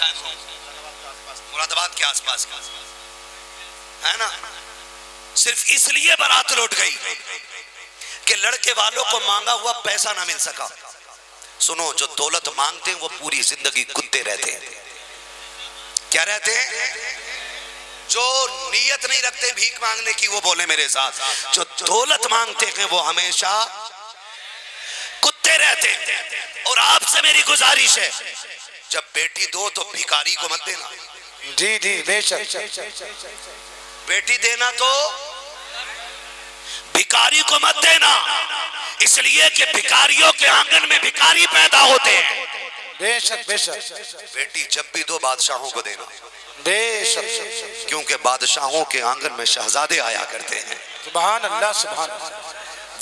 مراد آباد کے آس پاس کا ہے نا. صرف اس لیے بارات لوٹ گئی کہ لڑکے والوں کو مانگا ہوا پیسہ نہ مل سکا. سنو، جو دولت مانگتے ہیں وہ پوری زندگی کتے رہتے ہیں. کیا رہتے ہیں؟ جو نیت نہیں رکھتے بھیک مانگنے کی وہ بولے میرے ساتھ. جو دولت مانگتے ہیں وہ ہمیشہ کتے رہتے ہیں. اور آپ سے میری گزارش ہے، جب بیٹی دو تو بھیکاری کو مت دینا. جی جی بے شک. بیٹی دینا تو بھیکاری کو مت دینا، اس لیے کہ بھیکاریوں کے آنگن میں بھیکاری پیدا ہوتے ہیں. بے شک بے شک. بیٹی جب بھی دو بادشاہوں کو دینا، بے شک. کیونکہ بادشاہوں کے آنگن میں شہزادے آیا کرتے ہیں. سبحان اللہ سبحان اللہ.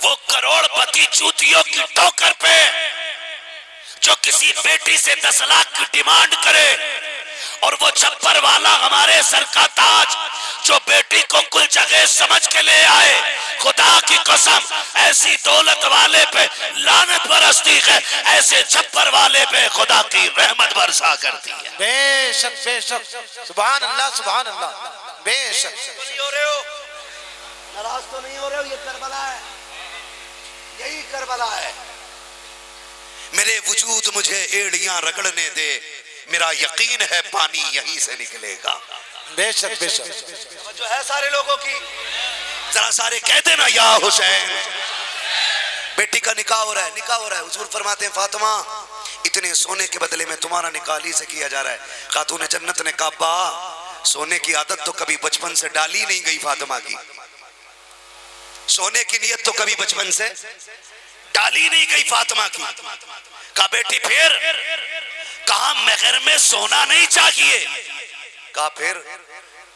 وہ کروڑ پتی چوتیوں کی ٹوکر پہ جو کسی بیٹی سے 10 لاکھ کی ڈیمانڈ کرے، اور وہ چھپر والا ہمارے سر کا تاج جو بیٹی کو کل جگہ سمجھ کے لے آئے، خدا کی قسم ایسی دولت والے پہ لعنت برستی ہے، ایسے چھپر والے پہ خدا کی رحمت برسا کرتی ہے. بے شک بے شک. سبحان اللہ سبحان اللہ. بے شک. نہیں ہو رہے ہو، ناراض تو نہیں ہو رہے ہو؟ یہ کربلا ہے، یہی کربلا ہے. میرے وجود مجھے ایڑیاں رگڑنے دے، میرا یقین ہے پانی یہیں سے نکلے گا. بے شک بے شک. جو ہے سارے لوگوں کی ذرا سارے کہہ دینا یا حسین. بیٹی کا نکاح ہو رہا ہے، نکاح ہو رہا ہے. حضور فرماتے ہیں فاطمہ اتنے سونے کے بدلے میں تمہارا نکاح ہی سے کیا جا رہا ہے. خاتون جنت نے کہا با، سونے کی عادت تو کبھی بچپن سے ڈالی نہیں گئی فاطمہ کی. سونے کی نیت تو کبھی بچپن سے ڈالی نہیں گئی فاطمہ کی. کہا بیٹی پھر؟ کہا مہر میں سونا نہیں چاہیے. کہا پھر؟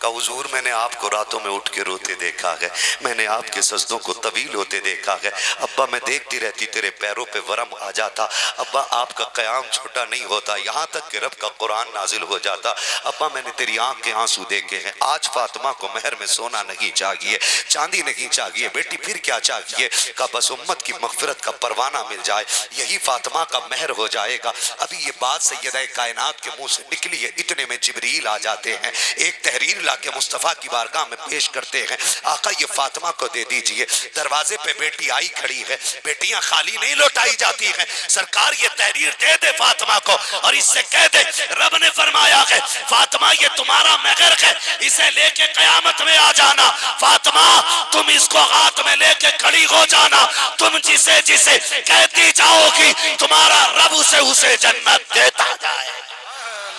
کہا حضور میں نے آپ کو راتوں میں اٹھ کے روتے دیکھا ہے، میں نے آپ کے سجدوں کو طویل ہوتے دیکھا ہے. ابا میں دیکھتی رہتی تیرے پیروں پہ ورم آ جاتا. ابا آپ کا قیام چھوٹا نہیں ہوتا، یہاں تک کہ رب کا قرآن نازل ہو جاتا. ابا میں نے تیری آنکھ کے آنسو دیکھے ہیں. آج فاطمہ کو مہر میں سونا نہیں چاہیے، چاندی نہیں چاہیے. بیٹی پھر کیا چاہیے؟ کہا بس امت کی مغفرت کا پروانہ مل جائے، یہی فاطمہ کا مہر ہو جائے گا. ابھی یہ بات سیدہ کائنات کے منہ سے نکلی ہے، اتنے میں جبریل آ جاتے ہیں، ایک تحریر لا کے مصطفیٰ کی بارگاہ میں پیش کرتے ہیں. آقا یہ فاطمہ کو دے دیجئے. دروازے پہ بیٹی آئی کھڑی ہے. بیٹیاں خالی نہیں لوٹائی جاتی ہیں. سرکار یہ تحریر دے دے فاطمہ کو اور اس سے کہہ دے رب نے فرمایا ہے فاطمہ یہ تمہارا مہر ہے، اسے لے کے قیامت میں آ جانا. فاطمہ تم اس کو ہاتھ میں لے کے کھڑی ہو جانا. تم جسے جسے کہتی جاؤ گی تمہارا رب اسے جنت دیتا جائے.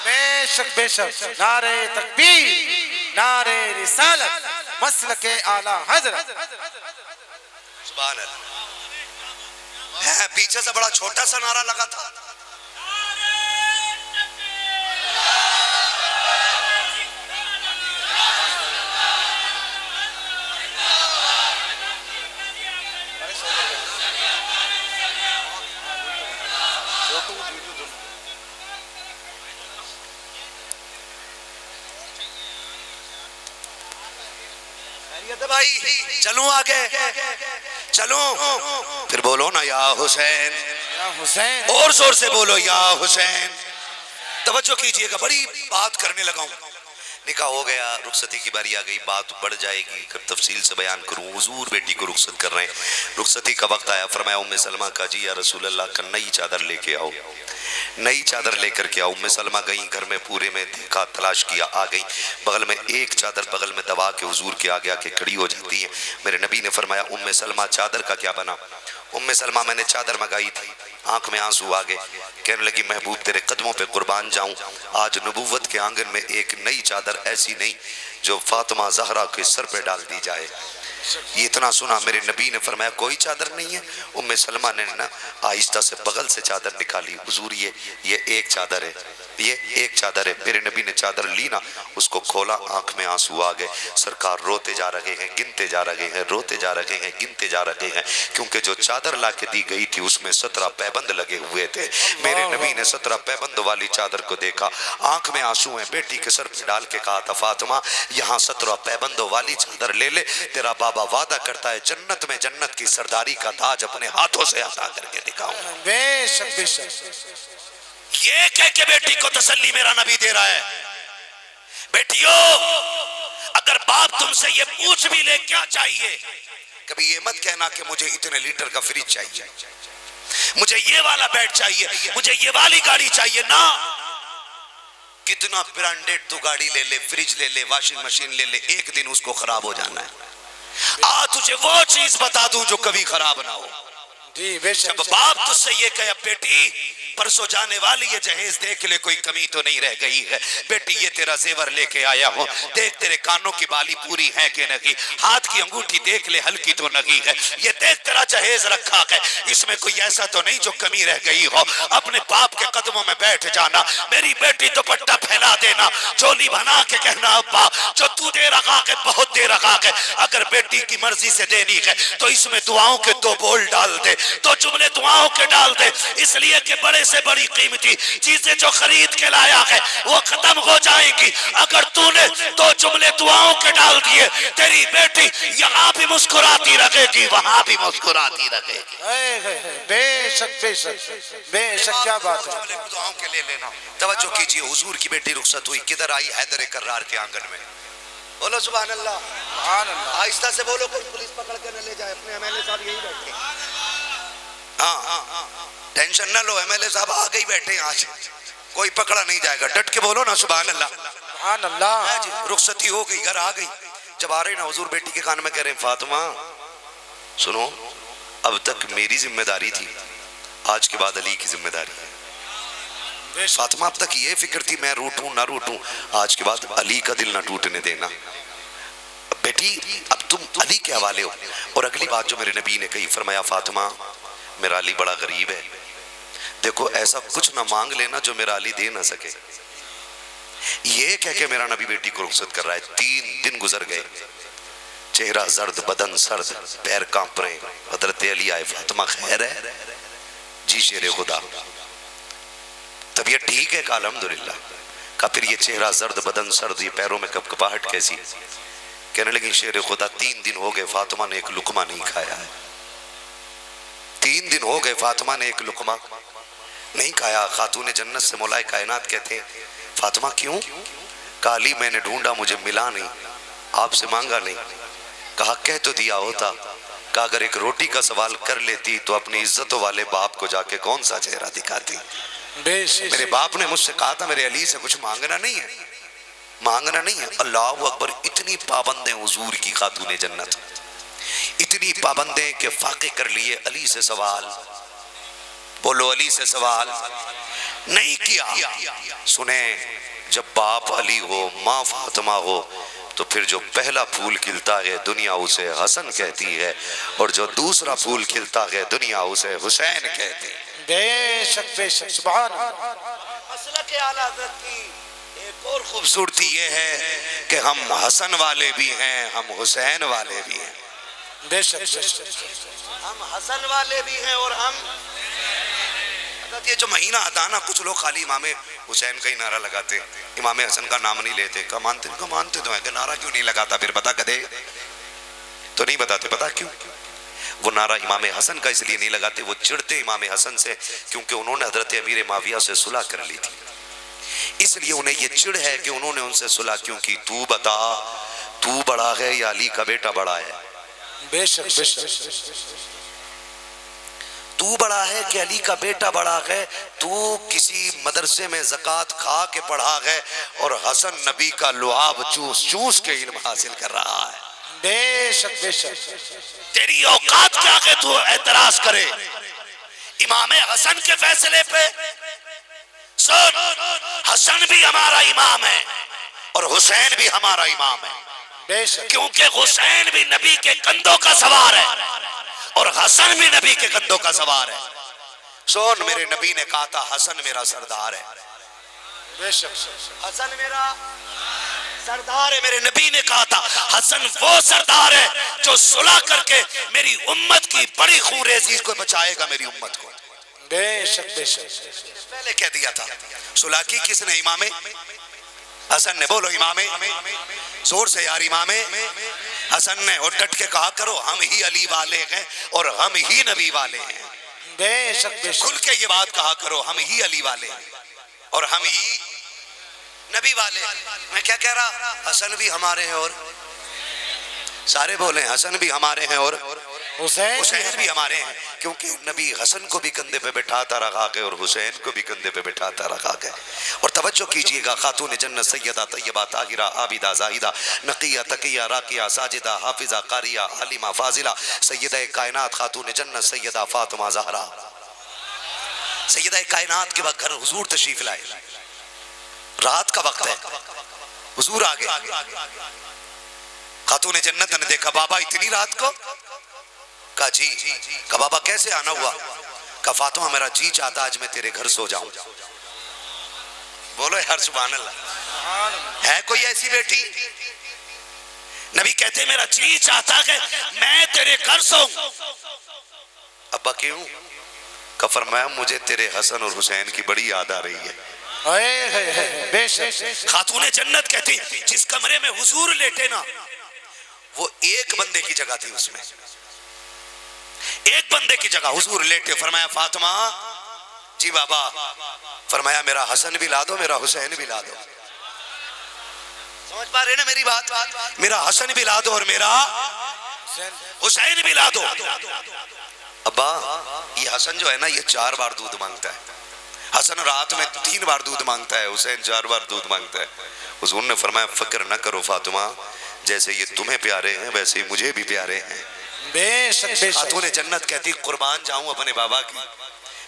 بے شک بے شک. نعرہ تکبیر، نعرہ رسالت، مسلک اعلی حضرت. سبحان اللہ. پیچھے سے بڑا چھوٹا سا نعرہ لگا تھا. بھائی چلوں آگے، چلوں پھر بولو نا یا حسین. یا حسین. اور زور سے بولو یا حسین. توجہ کیجئے گا، بڑی بات کرنے لگا ہوں. نکاح ہو گیا، رخصتی کی باری آ گئی، بات بڑھ جائے گی، تفصیل سے بیان کروں. حضور بیٹی کو رخصت کر رہے ہیں. رخصتی کا وقت آیا، فرمایا ام سلمہ کا جی یا رسول اللہ کا نئی چادر لے کے آؤ. نئی چادر لے کر کے آؤ. ام سلمہ گئیں، گھر میں پورے میں دیکھا، تلاش کیا، آ گئی. بغل میں ایک چادر بغل میں دبا کے حضور کے آگے آ کے کھڑی ہو جاتی ہیں. میرے نبی نے فرمایا ام سلمہ چادر کا کیا بنا؟ ام سلمہ میں نے چادر منگائی تھی. آنکھ میں آنسو آگے، کہنے لگی محبوب تیرے قدموں پہ قربان جاؤں. آج نبوت کے آنگن میں ایک نئی چادر ایسی نہیں جو فاطمہ زہرا کے سر پہ ڈال دی جائے. یہ اتنا سنا میرے نبی نے فرمایا کوئی چادر نہیں ہے؟ ام سلمہ نے نا آہستہ سے بغل سے چادر نکالی. حضور یہ ایک چادر ہے، یہ ایک چادر ہے. میرے نبی نے چادر لی نا، اس کو کھولا، آنکھ میں آنسو آ گئے. سرکار روتے جا رہے ہیں، گنتے جا رہے ہیں، روتے جا رہے ہیں، گنتے جا رہے ہیں، کیونکہ جو چادر لا کے دی گئی تھی اس میں 17 پیبند لگے ہوئے تھے. میرے نبی نے 17 پیبند والی چادر کو دیکھا، آنکھ میں آنسو ہیں، بیٹی کے سر پہ ڈال کے کہا تھا فاطمہ یہاں 17 پیبندوں والی چادر لے لے، تیرا بابا وعدہ کرتا ہے جنت میں جنت کی سرداری کا تاج اپنے ہاتھوں سے عطا کر کے دکھاؤں. بے شک بے شک. یہ کہہ کے بیٹی کو تسلی میرا نبی دے رہا ہے، بیٹیو اگر باپ تم سے یہ پوچھ بھی لے کیا چاہیے، کبھی یہ مت کہنا کہ مجھے اتنے لیٹر کا فریج چاہیے، مجھے یہ والا بیڈ چاہیے، مجھے یہ والی گاڑی چاہیے، نہ کتنا برانڈیڈ تو گاڑی لے لے، فریج لے لے، واشنگ مشین لے لے، ایک دن اس کو خراب ہو جانا ہے۔ تجھے وہ چیز بتا دوں جو کبھی خراب نہ ہو۔ جی بے شک۔ جب باپ تجھ سے یہ کہے بیٹی پرسوں جانے والی یہ جہیز دیکھ لے کوئی کمی تو نہیں رہ گئی ہے، بیٹی یہ تیرا زیور لے کے آیا ہوں، دیکھ تیرے کانوں کی بالی پوری ہے کہ نہیں، ہاتھ کی انگوٹھی دیکھ لے ہلکی تو نہیں ہے، یہ دیکھ تیرا جہیز رکھا ہے، اس میں کوئی ایسا تو نہیں جو کمی رہ گئی ہو۔ اپنے باپ کے قدموں میں بیٹھ جانا، میری بیٹی دوپٹہ پھیلا دینا، چولی بنا کے کہنا ابا جو تو دے رہا ہے بہت دے رہا ہے، اگر بیٹی کی مرضی سے دینی ہے تو اس میں دعاؤں کے 2 بول ڈال دے، 2 جملے دعاؤں کے ڈال دے، اس لیے کہ بڑے سے بڑی قیمتی چیزیں جو خرید کے لایا ہے وہ ختم ہو جائیں گی، اگر تو نے 2 جملے دعاؤں کے ڈال دیے تیری بیٹی یہاں بھی مسکراتی رہے گی وہاں بھی مسکراتی رہے گی۔ بے شک بے شک بے شک، کیا بات ہے۔ دعاؤں کے لے لینا۔ توجہ کیجئے، حضور کی بیٹی رخصت ہوئی، کدھر آئی؟ حیدر کرار کے آنگن میں۔ بولو سبحان اللہ، سبحان اللہ۔ آہستہ سے بولو، کوئی پولیس پکڑ کے نہ لے جائے، اپنے ایم ایل اے صاحب یہی بیٹھے۔ ہاں ٹینشن نہ لو، ایم ایل اے صاحب آگے ہی بیٹھے ہیں، آج کوئی پکڑا نہیں جائے گا، ڈٹ کے بولو نا سبحان اللہ۔ سبحان اللہ۔ رخصتی ہو گئی، گھر آ گئی، جب آ رہے نا حضور بیٹی کے کان میں کہہ رہے ہیں فاطمہ سنو، اب تک میری ذمہ داری تھی، آج کے بعد علی کی ذمہ داری ہے۔ فاطمہ اب تک یہ فکر تھی میں روٹوں نہ روٹوں، آج کے بعد علی کا دل نہ ٹوٹنے دینا، بیٹی اب تم علی کے حوالے ہو۔ اور اگلی بات جو میرے نبی نے کہی، فرمایا فاطمہ میرا علی بڑا غریب ہے، دیکھو ایسا کچھ نہ مانگ لینا جو میرا علی دے نہ سکے۔ یہ کہہ کے میرا نبی بیٹی کو رخصت کر رہا ہے۔ 3 دن گزر گئے، چہرہ زرد، بدن سرد، پیر کانپ رہے، حضرت علی آئے، فاطمہ خیر ہے؟ جی شیر خدا، طبیعت ٹھیک ہے؟ کہا الحمدللہ۔ کہا پھر یہ چہرہ زرد، بدن سرد، یہ پیروں میں کپ کپاہٹ کیسی؟ کہنے لگی شیر خدا 3 دن ہو گئے فاطمہ نے ایک لقمہ نہیں کھایا ہے، 3 دن ہو گئے فاطمہ نے ایک لقمہ نہیں کھایا۔ خاتون جنت سے مولا کائنات کہتے ہیں فاطمہ کیوں؟ کہا علی میں نے ڈھونڈا مجھے ملا نہیں، آپ سے مانگا نہیں، کہا کہہ تو دیا ہوتا، کہا اگر ایک روٹی کا سوال کر لیتی تو اپنی عزتوں والے باپ کو جا کے کون سا چہرہ دکھاتی؟ میرے باپ نے مجھ سے کہا تھا میرے علی سے کچھ مانگنا نہیں ہے، مانگنا نہیں ہے۔ اللہ اکبر، اتنی پابندیں حضور کی خاتون جنت، اتنی پابندیں کہ فاقے کر لیے علی سے سوال، بولو علی سے سوال نہیں کیا۔ سنیں، جب باپ علی ہو، ماں فاطمہ ہو، تو پھر جو پہلا پھول کھلتا ہے دنیا اسے حسن کہتی ہے، اور جو دوسرا پھول کھلتا ہے دنیا اسے حسین کہتی ہے۔ بے شک بے شک، سبحان اللہ۔ مسلک اعلیٰ حضرت کی ایک اور خوبصورتی یہ ہے کہ ہم حسن والے بھی ہیں، ہم حسین والے بھی ہیں۔ بے شک بے شک، ہم حسن والے بھی ہیں اور ہم یہ جو مہینہ آتا نا، کچھ لوگ خالی امام حسین کا ہی نعرہ لگاتے، امام حسن کا نام نہیں لیتے۔ کا مانتے تو ہیں کہ نعرہ کیوں نہیں لگاتا؟ پھر بتا کدے تو نہیں بتاتے، پتا کیوں؟ وہ نعرہ امام حسن کا اس لیے نہیں لگاتے، وہ چڑھتے امام حسن سے کیونکہ انہوں نے حضرت امیر معاویہ سے صلح کر لی تھی، اس لیے انہیں یہ چڑھ ہے کہ انہوں نے ان سے صلح کیوں کی۔ تو بتا، تو بڑا ہے یا علی کا بیٹا بڑا ہے؟ بے شک بے شک، تو بڑا ہے کہ علی کا بیٹا بڑا ہے؟ تو کسی مدرسے میں زکوٰۃ کھا کے پڑھا ہے اور حسن نبی کا لعاب چوس چوس کے علم حاصل کر رہا ہے۔ بے شک بے شک، تیری اوقات کیا کہ تو اعتراض کرے امام حسن کے فیصلے پہ؟ سن، حسن بھی ہمارا امام ہے اور حسین بھی ہمارا امام ہے، بے شک، کیونکہ حسین بھی نبی کے کندھوں کا سوار ہے اور حسن بھی نبی کے کندھوں کا سوار ہے۔ سن، میرے نبی نے کہا تھا حسن میرا سردار ہے، بے شک، حسن میرا سردار ہے۔ میرے نبی نے کہا تھا حسن وہ سردار ہے جو صلح کر کے میری امت کی بڑی خونریزی کو بچائے گا، میری امت کو۔ بے شک بے شک، پہلے کہہ دیا تھا۔ صلح کی کس نے؟ امام حسن نے۔ بولو امام، زور سے یار، امام حسن نے۔ اور ڈٹ کے کہا کرو ہم ہی علی والے ہیں اور ہم ہی نبی والے ہیں، بے شک بے شک، کھل کے یہ بات کہا کرو ہم ہی علی والے ہیں۔ اور ہم ہی نبی والے. میں کیا کہہ رہا؟ حسن بھی ہمارے ہیں اور سارے بولیں حسن بھی ہمارے ہیں اور حسین بھی ہمارے ہیں, کیونکہ نبی حسن کو بھی کندھے پہ بٹھاتا رکھا کے اور حسین کو بھی کندھے پہ بٹھاتا رکھا کے. اور توجہ کیجئے گا, خاتون جنت سیدہ طیبہ طاہرہ عابدہ زاہدہ نقیہ تقیہ راکیہ ساجدہ حافظہ قاریہ عالمہ فاضلہ سیدہ کائنات خاتون جنت سیدہ فاطمہ زہرا. سیدہ کائنات کے وقت گھر حضور تشریف لائے, رات کا وقت ہے, حضور آگے. خاتون جنت نے دیکھا بابا اتنی رات کو, کہا جی. کہا بابا کیسے آنا ہوا؟ کہا فاطمہ میرا جی چاہتا آج میں تیرے گھر سو جاؤں. بولو یار سبحان اللہ. ہے کوئی ایسی بیٹی؟ نبی کہتے میرا جی چاہتا کہ میں تیرے گھر سو. ابا کیوں؟ کہا فرمایا مجھے تیرے حسن اور حسین کی بڑی یاد آ رہی ہے. بے شک. خاتون جنت کہتی جس کمرے میں حضور لیٹے نا وہ ایک بندے کی جگہ تھی, اس میں ایک بندے کی جگہ حضور لیٹے. فرمایا فاطمہ. جی بابا. فرمایا میرا حسن بھی لا دو میرا حسین بھی لا دو. سمجھ پا رہے نا میری بات؟ میرا حسن بھی لا دو اور میرا حسین بھی لا دو. ابا یہ حسن جو ہے نا یہ 4 بار دودھ مانگتا ہے. حسن رات میں 3 بار دودھ مانگتا ہے, حسین 4 بار دودھ مانگتا ہے. حضور نے فرمایا فکر نہ کرو فاطمہ, جیسے یہ تمہیں پیارے ہیں ویسے ہی مجھے بھی پیارے ہیں. بے شک. خاتون جنت کہتی قربان جاؤں اپنے بابا کی,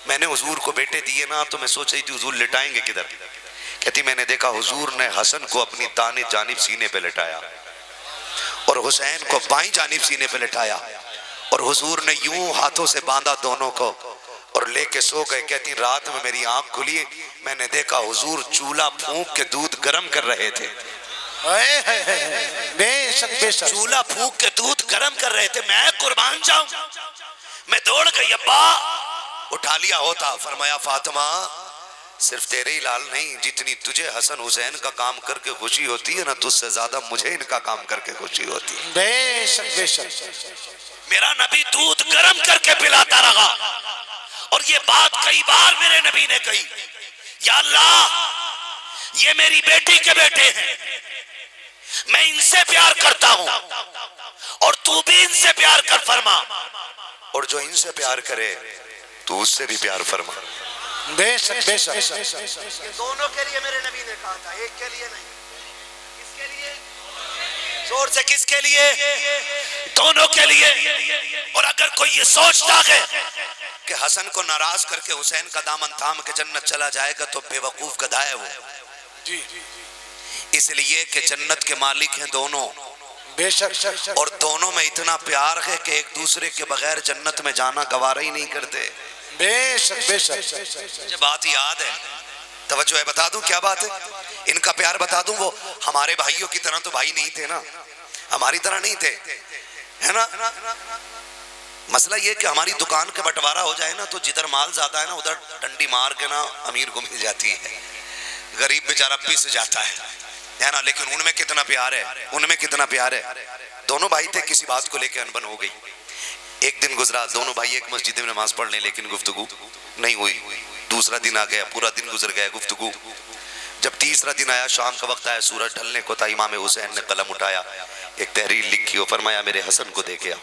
میں نے حضور کو بیٹے دیے نا تو میں سوچ رہی تھی حضور لٹائیں گے کدھر. کہتی میں نے دیکھا حضور نے حسن کو اپنی دائیں جانب سینے پہ لٹایا اور حسین کو بائیں جانب سینے پہ لٹایا, اور حضور نے یوں ہاتھوں سے باندھا دونوں کو اور لے کے سو گئے. کہتی رات میں میری آنکھ کھلی, میں نے دیکھا حضور چولہا پھونک کے دودھ گرم کر رہے تھے. بے شک. چولہا پھونک کے دودھ گرم کر رہے تھے. میں قربان جاؤں, میں دوڑ گئی. ابا اٹھا لیا ہوتا. فرمایا فاطمہ صرف تیرے ہی لال نہیں, جتنی تجھے حسن حسین کا کام کر کے خوشی ہوتی ہے نا تجھ سے زیادہ مجھے ان کا کام کر کے خوشی ہوتی ہے. بے شک. میرا نبی دودھ گرم کر کے پلاتا رہا, اور یہ بات کئی بار میرے نبی نے کہی, یا اللہ یہ میری بیٹی کے بیٹے ہیں, میں ان سے پیار کرتا ہوں اور تو بھی ان سے پیار کر فرما, اور جو ان سے پیار کرے تو اس سے بھی پیار فرما. بے شک. دونوں کے لیے میرے نبی نے کہا تھا, ایک کے لیے نہیں. کس کے لیے؟ زور سے کس کے لیے؟ دونوں کے لیے. اور اگر کوئی یہ سوچتا ہے کہ حسن کو ناراض کر کے حسین کا دامن تھام کے جنت چلا جائے گا تو بے وقوف گدھا ہے وہ. اس لیے کہ جنت کے مالک ہیں دونوں, بے شک. اور دونوں میں اتنا پیار ہے کہ ایک دوسرے کے بغیر جنت میں جانا گوارا ہی نہیں کرتے. بے شک. مجھے بات یاد ہے, توجہ ہے, بتا دوں کیا بات ہے. ان کا پیار بتا دوں, وہ ہمارے بھائیوں کی طرح تو بھائی نہیں تھے نا, ہماری طرح نہیں تھے, ہے نا. مسئلہ یہ کہ ہماری دکان کے بٹوارہ ہو جائے نا تو جدھر مال زیادہ ہے نا ادھر ڈنڈی مار کے نا امیر کو مل جاتی ہے, غریب بیچارہ پس جاتا ہے نا. لیکن ان میں کتنا پیار ہے, ان میں کتنا پیار ہے. دونوں بھائی تھے, کسی بات کو لے کے انبن ہو گئی. ایک دن گزرا, دونوں بھائی ایک مسجد میں نماز پڑھ لیں لیکن گفتگو نہیں ہوئی. دوسرا دن آ گیا, پورا دن گزر گیا, گفتگو. جب تیسرا دن آیا, شام کا وقت آیا, سورج ڈھلنے کو تھا, امام حسین نے قلم اٹھایا, ایک تحریر لکھی اور فرمایا میرے حسن کو دے کے آؤ.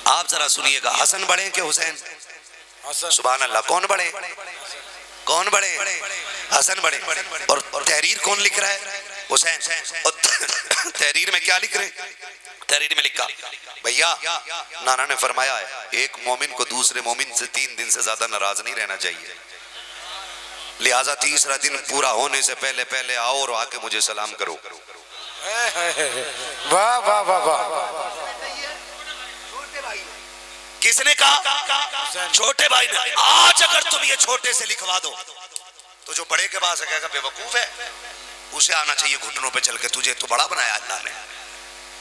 آپ ذرا سنیے گا, حسن بڑے کہ حسین؟ سبحان اللہ. کون بڑے؟ کون بڑے؟ حسن بڑے. اور تحریر کون لکھ رہا ہے؟ حسین. اور تحریر میں کیا لکھ رہے ہیں؟ تحریر میں لکھا بھیا نانا نے فرمایا ہے ایک مومن کو دوسرے مومن سے 3 دن سے زیادہ ناراض نہیں رہنا چاہیے, لہٰذا تیسرا دن پورا ہونے سے پہلے پہلے آؤ اور آ کے مجھے سلام کرو. واہ واہ واہ واہ. کس نے کہا؟ چھوٹے بھائی نے. آج اگر تم یہ چھوٹے سے لکھوا دو تو جو بڑے کے پاس ہے کہے گا بے وقوف ہے, اسے آنا چاہیے گھٹنوں پہ چل کے, تجھے تو بڑا بنایا اللہ نے,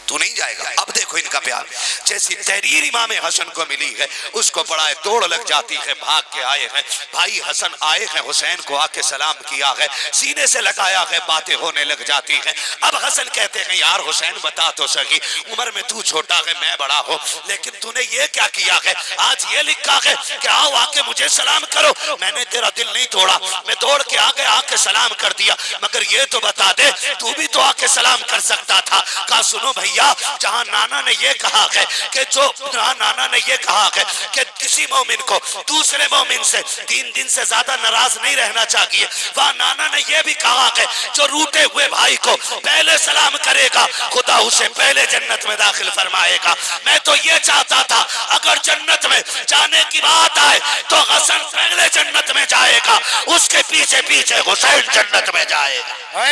تو نہیں جائے گا. اب دیکھو دیکھو ان کا پیار. جیسی تحریر امام حسن کو ملی ہے اس کو پڑھائے دوڑ لگ جاتی ہے, بھاگ کے آئے ہیں بھائی حسن, آئے ہیں حسین کو آ کے سلام کیا ہے, سینے سے لگایا ہے, باتیں ہونے لگ جاتی ہیں. اب حسن کہتے ہیں یار حسین بتا تو سکی, عمر میں تو چھوٹا ہے میں بڑا ہوں, لیکن تو نے یہ کیا کیا ہے, آج یہ لکھا ہے کہ آؤ آ کے مجھے سلام کرو. میں نے تیرا دل نہیں توڑا, میں دوڑ کے آ گیا, آ کے سلام کر دیا, مگر یہ تو بتا دے تو بھی تو آ کے سلام کر سکتا تھا. کہا سنو بھیا, جہاں نانا نے یہ کہا ہے کہ جہاں نانا نے یہ کہا ہے کہ کسی مومن کو دوسرے مومن سے 3 دن سے زیادہ ناراض نہیں رہنا چاہیے, وہاں نانا نے یہ بھی کہا ہے جو روٹے ہوئے بھائی کو پہلے سلام کرے گا خدا اسے پہلے جنت میں داخل فرمائے گا. میں تو یہ چاہتا تھا اگر جنت میں جانے کی بات آئے تو حسن پہلے جنت میں جائے گا, اس کے پیچھے پیچھے حسین جنت میں جائے گا.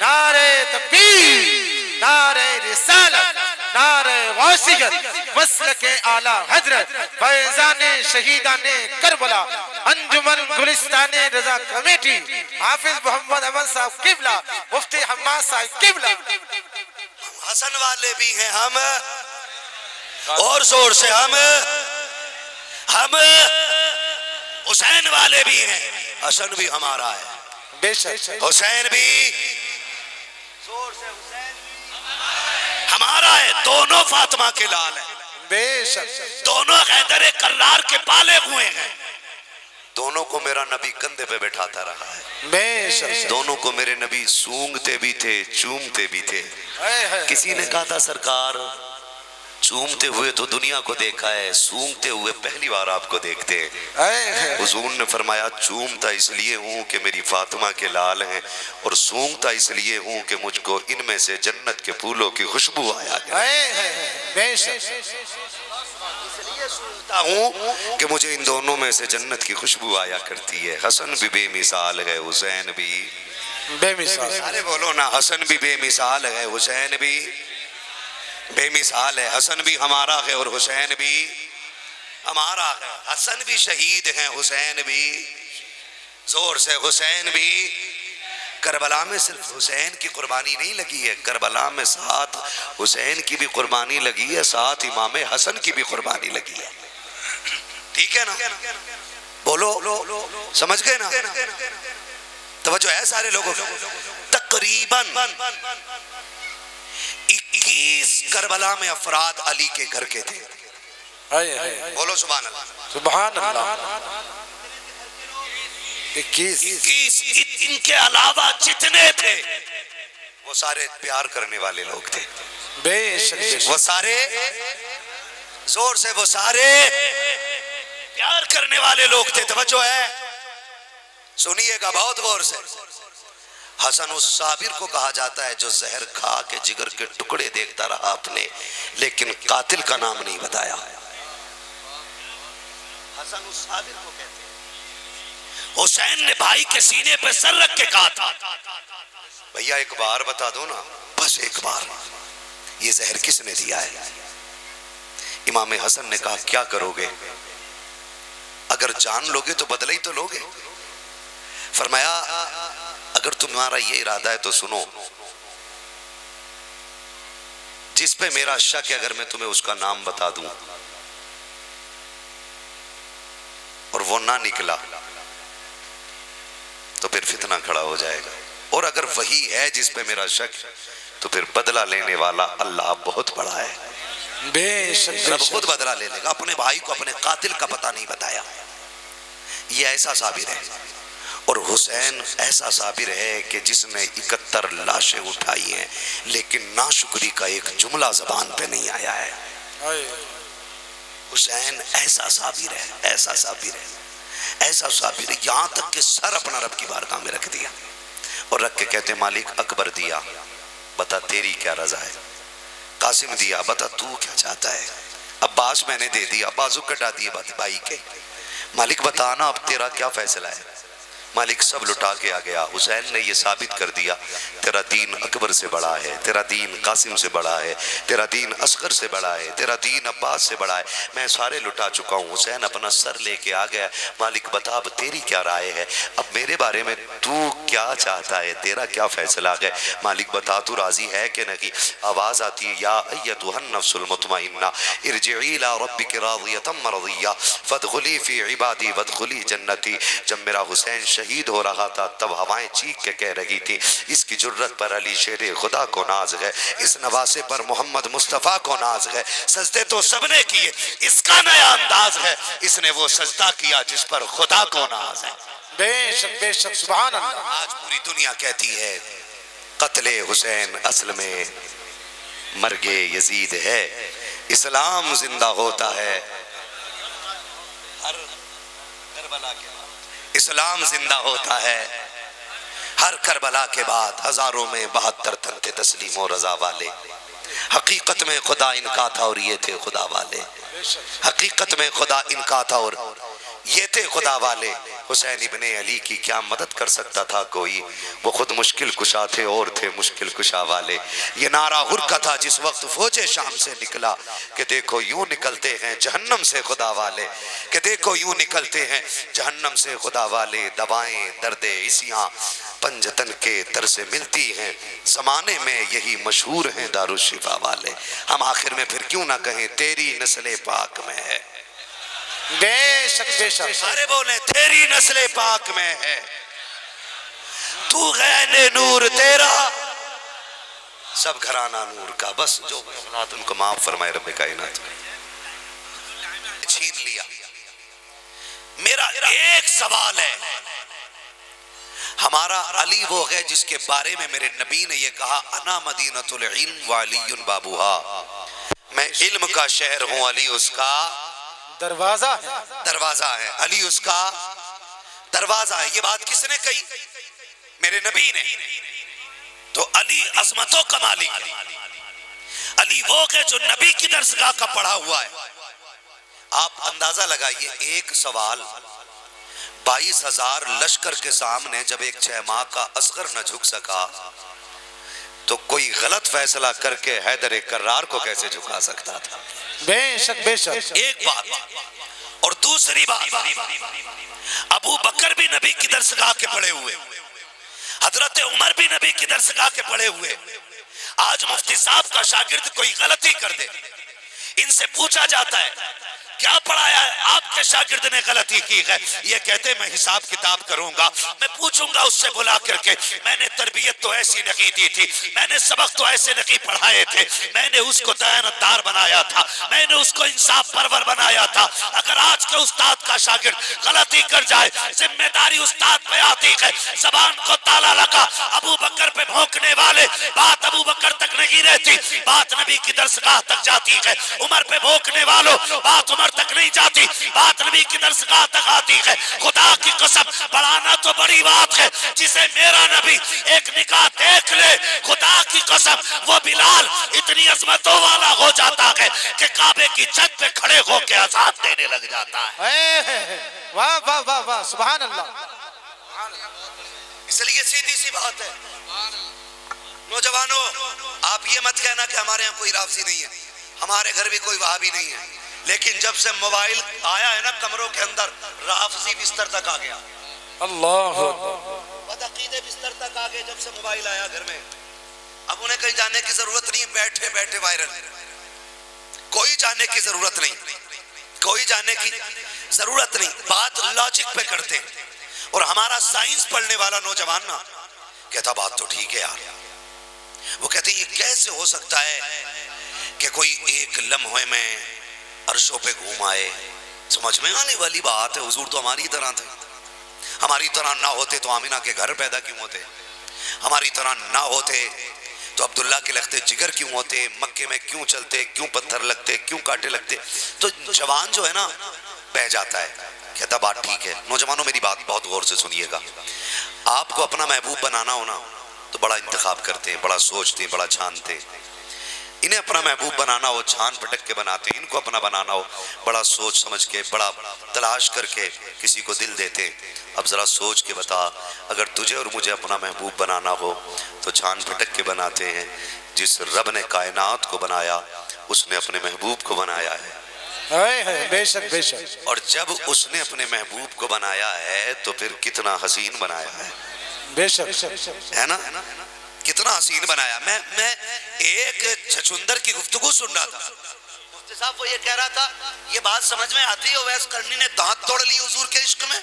نعرہ تکبیر, نعرہ رسالت, نعرہ واسقت, مسلک اعلی حضرت, فیضان شہیدان کربلا, انجمن گلستان رضا کمیٹی, حافظ محمد احمد صاحب قبلہ, مفتی حماد صاحب قبلہ. حسن والے بھی ہیں ہم, اور زور سے ہم حسین والے بھی ہیں. حسن بھی ہمارا ہے, بے شک حسین بھی زور سے حسین بھی ہمارا ہے. دونوں فاطمہ کے لال ہیں, بے شک دونوں حیدر کرار کے پالے ہوئے ہیں, دونوں کو میرا نبی کندھے پہ بٹھاتا رہا ہے, بے شک. دونوں کو میرے نبی سونگتے بھی تھے چومتے بھی تھے. کسی نے کہا تھا سرکار چومتے ہوئے تو دنیا کو دیکھا ہے, سونگتے ہوئے پہلی بار آپ کو دیکھتے ہیں. حضور نے فرمایا چومتا اس لیے ہوں کہ میری فاطمہ کے لال ہیں, اور سونگتا اس لیے ہوں کہ مجھ کو ان میں سے جنت کے پھولوں کی خوشبو آیا کرے. بے شک. سونگتا ہوں کہ مجھے ان دونوں میں سے جنت کی خوشبو آیا کرتی ہے. حسن بھی بے مثال ہے, حسین بھی بے مثال. ارے بولو نا, حسن بھی بے مثال ہے, حسین بھی بے مثال ہے. حسن بھی ہمارا ہے اور حسین بھی ہمارا ہے. حسن بھی شہید ہیں, حسین بھی زور سے حسین بھی. کربلا میں صرف حسین کی قربانی نہیں لگی ہے, کربلا میں ساتھ حسین کی بھی قربانی لگی ہے, ساتھ امام حسن کی بھی قربانی لگی ہے. ٹھیک ہے نا, بولو سمجھ گئے نا, توجہ ہے سارے لوگوں کو. تقریباً 21 کربلا میں افراد علی کے گھر کے تھے. بولو سبحان اللہ, سبحان اللہ. 21. ان کے علاوہ جتنے تھے وہ سارے پیار کرنے والے لوگ تھے. بے شک. وہ سارے زور سے وہ سارے پیار کرنے والے لوگ تھے. توجہ ہے, سنیے گا بہت غور سے. حسن اس صابر کو کہا جاتا ہے جو زہر کھا کے جگر کے ٹکڑے دیکھتا رہا آپ نے, لیکن قاتل کا نام نہیں بتایا. حسن اس صابر کو کہتے ہیں. حسین نے بھائی کے سینے پہ سر رکھ کے کہا تھا بھیا ایک بار بتا دو نا, بس ایک بار, یہ زہر کس نے دیا ہے؟ امام حسن نے کہا کیا کرو گے, اگر جان لوگے تو بدلہ ہی تو لوگے. فرمایا اگر تمہارا یہ ارادہ ہے تو سنو, جس پہ میرا شک ہے اگر میں تمہیں اس کا نام بتا دوں اور وہ نہ نکلا تو پھر فتنہ کھڑا ہو جائے گا, اور اگر وہی ہے جس پہ میرا شک تو پھر بدلہ لینے والا اللہ بہت بڑا ہے. بے شک. رب خود بدلہ لے لے گا. اپنے بھائی کو اپنے قاتل کا پتہ نہیں بتایا. یہ ایسا صابر ہے, اور حسین ایسا صابر ہے کہ جس نے 71 لاشیں اٹھائی ہیں لیکن ناشکری کا ایک جملہ زبان پہ نہیں آیا ہے. حسین ایسا صابر ہے, ایسا صابر ہے, ایسا صابر ہے, یہاں تک کہ سر اپنا رب کی بارگاہ میں رکھ دیا اور رکھ کے کہتے مالک اکبر دیا, بتا تیری کیا رضا ہے. قاسم دیا, بتا تو کیا چاہتا ہے. عباس میں نے دے دیا, بازو کٹا دیے بھائی کے. مالک بتانا اب تیرا کیا فیصلہ ہے. مالک سب لٹا کے آ گیا. حسین نے یہ ثابت کر دیا تیرا دین اکبر سے بڑا ہے، تیرا دین قاسم سے بڑا ہے، تیرا دین اصغر سے بڑا ہے، تیرا دین عباس سے بڑا ہے. میں سارے لٹا چکا ہوں. حسین اپنا سر لے کے آ گیا. مالک بتا اب تیری کیا رائے ہے، اب میرے بارے میں تو کیا چاہتا ہے، تیرا کیا فیصلہ ہے؟ مالک بتا تو راضی ہے کہ نہیں؟ آواز آتی ہے یا ایتھا النفس المطمئنہ ارجعی الی ربک راضیۃ مرضیہ فادخلی فی عبادی وادخلی جنتی. جب میرا حسین شہید ہو رہا تھا تب ہوائیں چیخ کے کہہ رہی تھی اس کی جرت پر علی شیر خدا کو ناز ہے، اس نواسے پر محمد مصطفیٰ کو ناز ہے. سجدے تو سب نے کیے، اس کا نیا انداز ہے، اس نے وہ سجدہ کیا جس پر خدا کو ناز ہے. بے شک سبحان اللہ. آج پوری دنیا کہتی ہے قتل حسین اصل میں مرگ یزید ہے. اسلام زندہ ہوتا ہے ہر کربلا کے بعد، اسلام زندہ ہوتا ہے ہر کربلا کے بعد. ہزاروں میں 72 تن تھے تسلیم و رضا والے. حقیقت میں خدا ان کا تھا اور یہ تھے خدا والے. حقیقت میں خدا ان کا تھا اور یہ تھے خدا والے. حسین ابن علی کی کیا مدد کر سکتا تھا کوئی؟ وہ خود مشکل کشا تھے اور تھے مشکل کشا والے. یہ نعرہ ہر کا تھا جس وقت فوج شام سے نکلا کہ دیکھو یوں نکلتے ہیں جہنم سے خدا والے، کہ دیکھو یوں نکلتے ہیں جہنم سے خدا والے. دوائیں درد عیسیاں پنجتن کے تر سے ملتی ہیں، زمانے میں یہی مشہور ہیں دارالشفا والے. ہم آخر میں پھر کیوں نہ کہیں تیری نسل پاک میں ہے. بے شک سارے بولیں تیری نسل پاک میں ہے. تو غین نور تیرا سب گھرانہ نور کا. بس جو غفلات ان کو معاف فرمائے رب کائنات. چھین لیا. میرا ایک سوال ہے، ہمارا علی وہ ہے جس کے بارے میں میرے نبی نے یہ کہا انا مدینۃ العلم وعلی بابوہا، میں علم کا شہر ہوں، علی اس کا دروازہ ہے. دروازہ ہے، علی اس کا دروازہ ہے. یہ بات کس نے کہی؟ میرے نبی نے. تو علی عظمتوں کا مالک ہے. علی وہ ہے جو نبی کی درسگاہ کا پڑھا ہوا ہے. آپ اندازہ لگائیے ایک سوال 22,000 لشکر کے سامنے جب ایک 6 ماہ کا اصغر نہ جھک سکا تو کوئی غلط فیصلہ کر کے حیدر کرار کو کیسے جھکا سکتا تھا؟ بے شک ایک بات. اور دوسری بات، ابو بکر بھی نبی کی درسگاہ کے پڑھے ہوئے، حضرت عمر بھی نبی کی درسگاہ کے پڑھے ہوئے. آج مفتی صاحب کا شاگرد کوئی غلطی کر دے، ان سے پوچھا جاتا ہے کیا پڑھایا ہے؟ آپ کے شاگرد نے غلطی کی ہے. یہ کہتے میں حساب کتاب کروں گا، میں پوچھوں گا اس سے بلا کر کے میں نے تربیت تو ایسی نہیں دی تھی، میں نے سبق تو ایسے نہیں پڑھائے تھے، میں نے اس کو دیانتدار بنایا تھا، میں نے اس کو انصاف پرور بنایا تھا. اگر آج کے استاد کا شاگرد غلطی کر جائے ذمہ داری استاد پہ آتی ہے. زبان کو تالا لگا، ابو بکر پہ بھونکنے والے بات ابو بکر تک نہیں رہتی، بات نبی کی درسگاہ تک جاتی ہے. عمر پہ بھونکنے والوں بات عمر تک نہیں جاتی، بات نبی کی درسگاہ تک آتی ہے. خدا کی قسم بڑھانا تو بڑی بات ہے، جسے میرا نبی ایک نکاح دیکھ لے خدا کی قسم وہ بلال اتنی عظمتوں والا ہو جاتا ہے کہ کعبے کی چھت پہ کھڑے ہو کے اذان دینے لگ جاتا ہے. واہ واہ واہ واہ سبحان اللہ. اس لیے سیدھی سی بات ہے نوجوانوں، آپ یہ مت کہنا کہ ہمارے یہاں کوئی رافضی نہیں ہے، ہمارے گھر بھی کوئی وہابی نہیں ہے. لیکن جب سے موبائل آیا ہے نا کمروں کے اندر، رافضی بستر تک آ گیا. اللہ بدعقیدے بستر تک آ گئے جب سے موبائل آیا گھر میں. اب انہیں کہیں جانے کی ضرورت نہیں، بیٹھے بیٹھے وائرل. کوئی جانے کی ضرورت نہیں، کوئی جانے کی ضرورت نہیں. بات لاجک پہ کرتے. اور ہمارا سائنس پڑھنے والا نوجوان نا کہتا بات تو ٹھیک ہے یار. وہ کہتے یہ کیسے ہو سکتا ہے کہ کوئی ایک لمحے میں عرشوں پہ گھوم آئے. سمجھ میں آنے والی بات ہے. حضور تو ہماری طرح تھے، ہماری طرح نہ ہوتے تو آمینہ کے گھر پیدا کیوں ہوتے؟ ہماری طرح نہ ہوتے تو عبداللہ کے لختے جگر کیوں ہوتے؟ مکے میں کیوں چلتے؟ کیوں پتھر لگتے؟ کیوں کانٹے لگتے؟ تو جوان جو ہے نا بہ جاتا ہے. کہتا بات ٹھیک ہے. نوجوانوں میری بات بہت غور سے سنیے گا. آپ کو اپنا محبوب بنانا ہونا تو بڑا انتخاب کرتے ہیں، بڑا سوچتے ہیں، بڑا چھانتے. انہیں اپنا محبوب بنانا ہو چھان پھٹک کے بناتے. ان کو اپنا بنانا ہو بڑا سوچ سمجھ کے، بڑا تلاش کر کے کسی کو دل دیتے. اب ذرا سوچ کے بتا، اگر تجھے اور مجھے اپنا محبوب بنانا ہو تو چھان پھٹک کے بناتے ہیں، جس رب نے کائنات کو بنایا اس نے اپنے محبوب کو بنایا ہے، بے شک بے شک، اور جب اس نے اپنے محبوب کو بنایا ہے تو پھر کتنا حسین بنایا ہے، بے شک ہے نا؟ کتنا حسین بنایا۔ میں ایک چھچندر کی گفتگو سن رہا تھا، مفتی صاحب وہ یہ کہہ رہا تھا، یہ بات سمجھ میں آتی ہے اویس کرنی نے دانت توڑ لی حضور کے عشق میں؟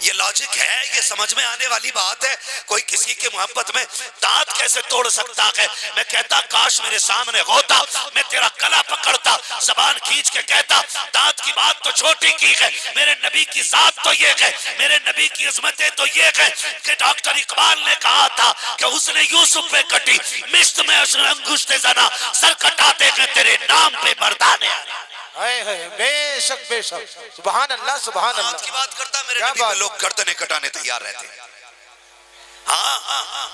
یہ لاجک ہے، یہ سمجھ میں آنے والی بات ہے؟ کوئی کسی کے محبت میں دانت کیسے توڑ سکتا ہے؟ میں کہتا کاش میرے سامنے ہوتا، میں تیرا گلا پکڑتا، زبان کھینچ کے کہتا دانت کی بات تو چھوٹی کی ہے، میرے نبی کی ذات تو یہ ہے، میرے نبی کی عظمتیں تو یہ ہے کہ ڈاکٹر اقبال نے کہا تھا کہ اس نے یوسف پہ کٹی مشت میں اس نے انگشت زنا، سر کٹاتے ہیں تیرے نام پہ مردانے آنے۔ بے شک بے شک، سبحان اللہ سبحان دانت اللہ، کی بات کرتا میرے نبی پہ لوگ گردنیں کٹانے تیار رہتے ہیں۔ ہاں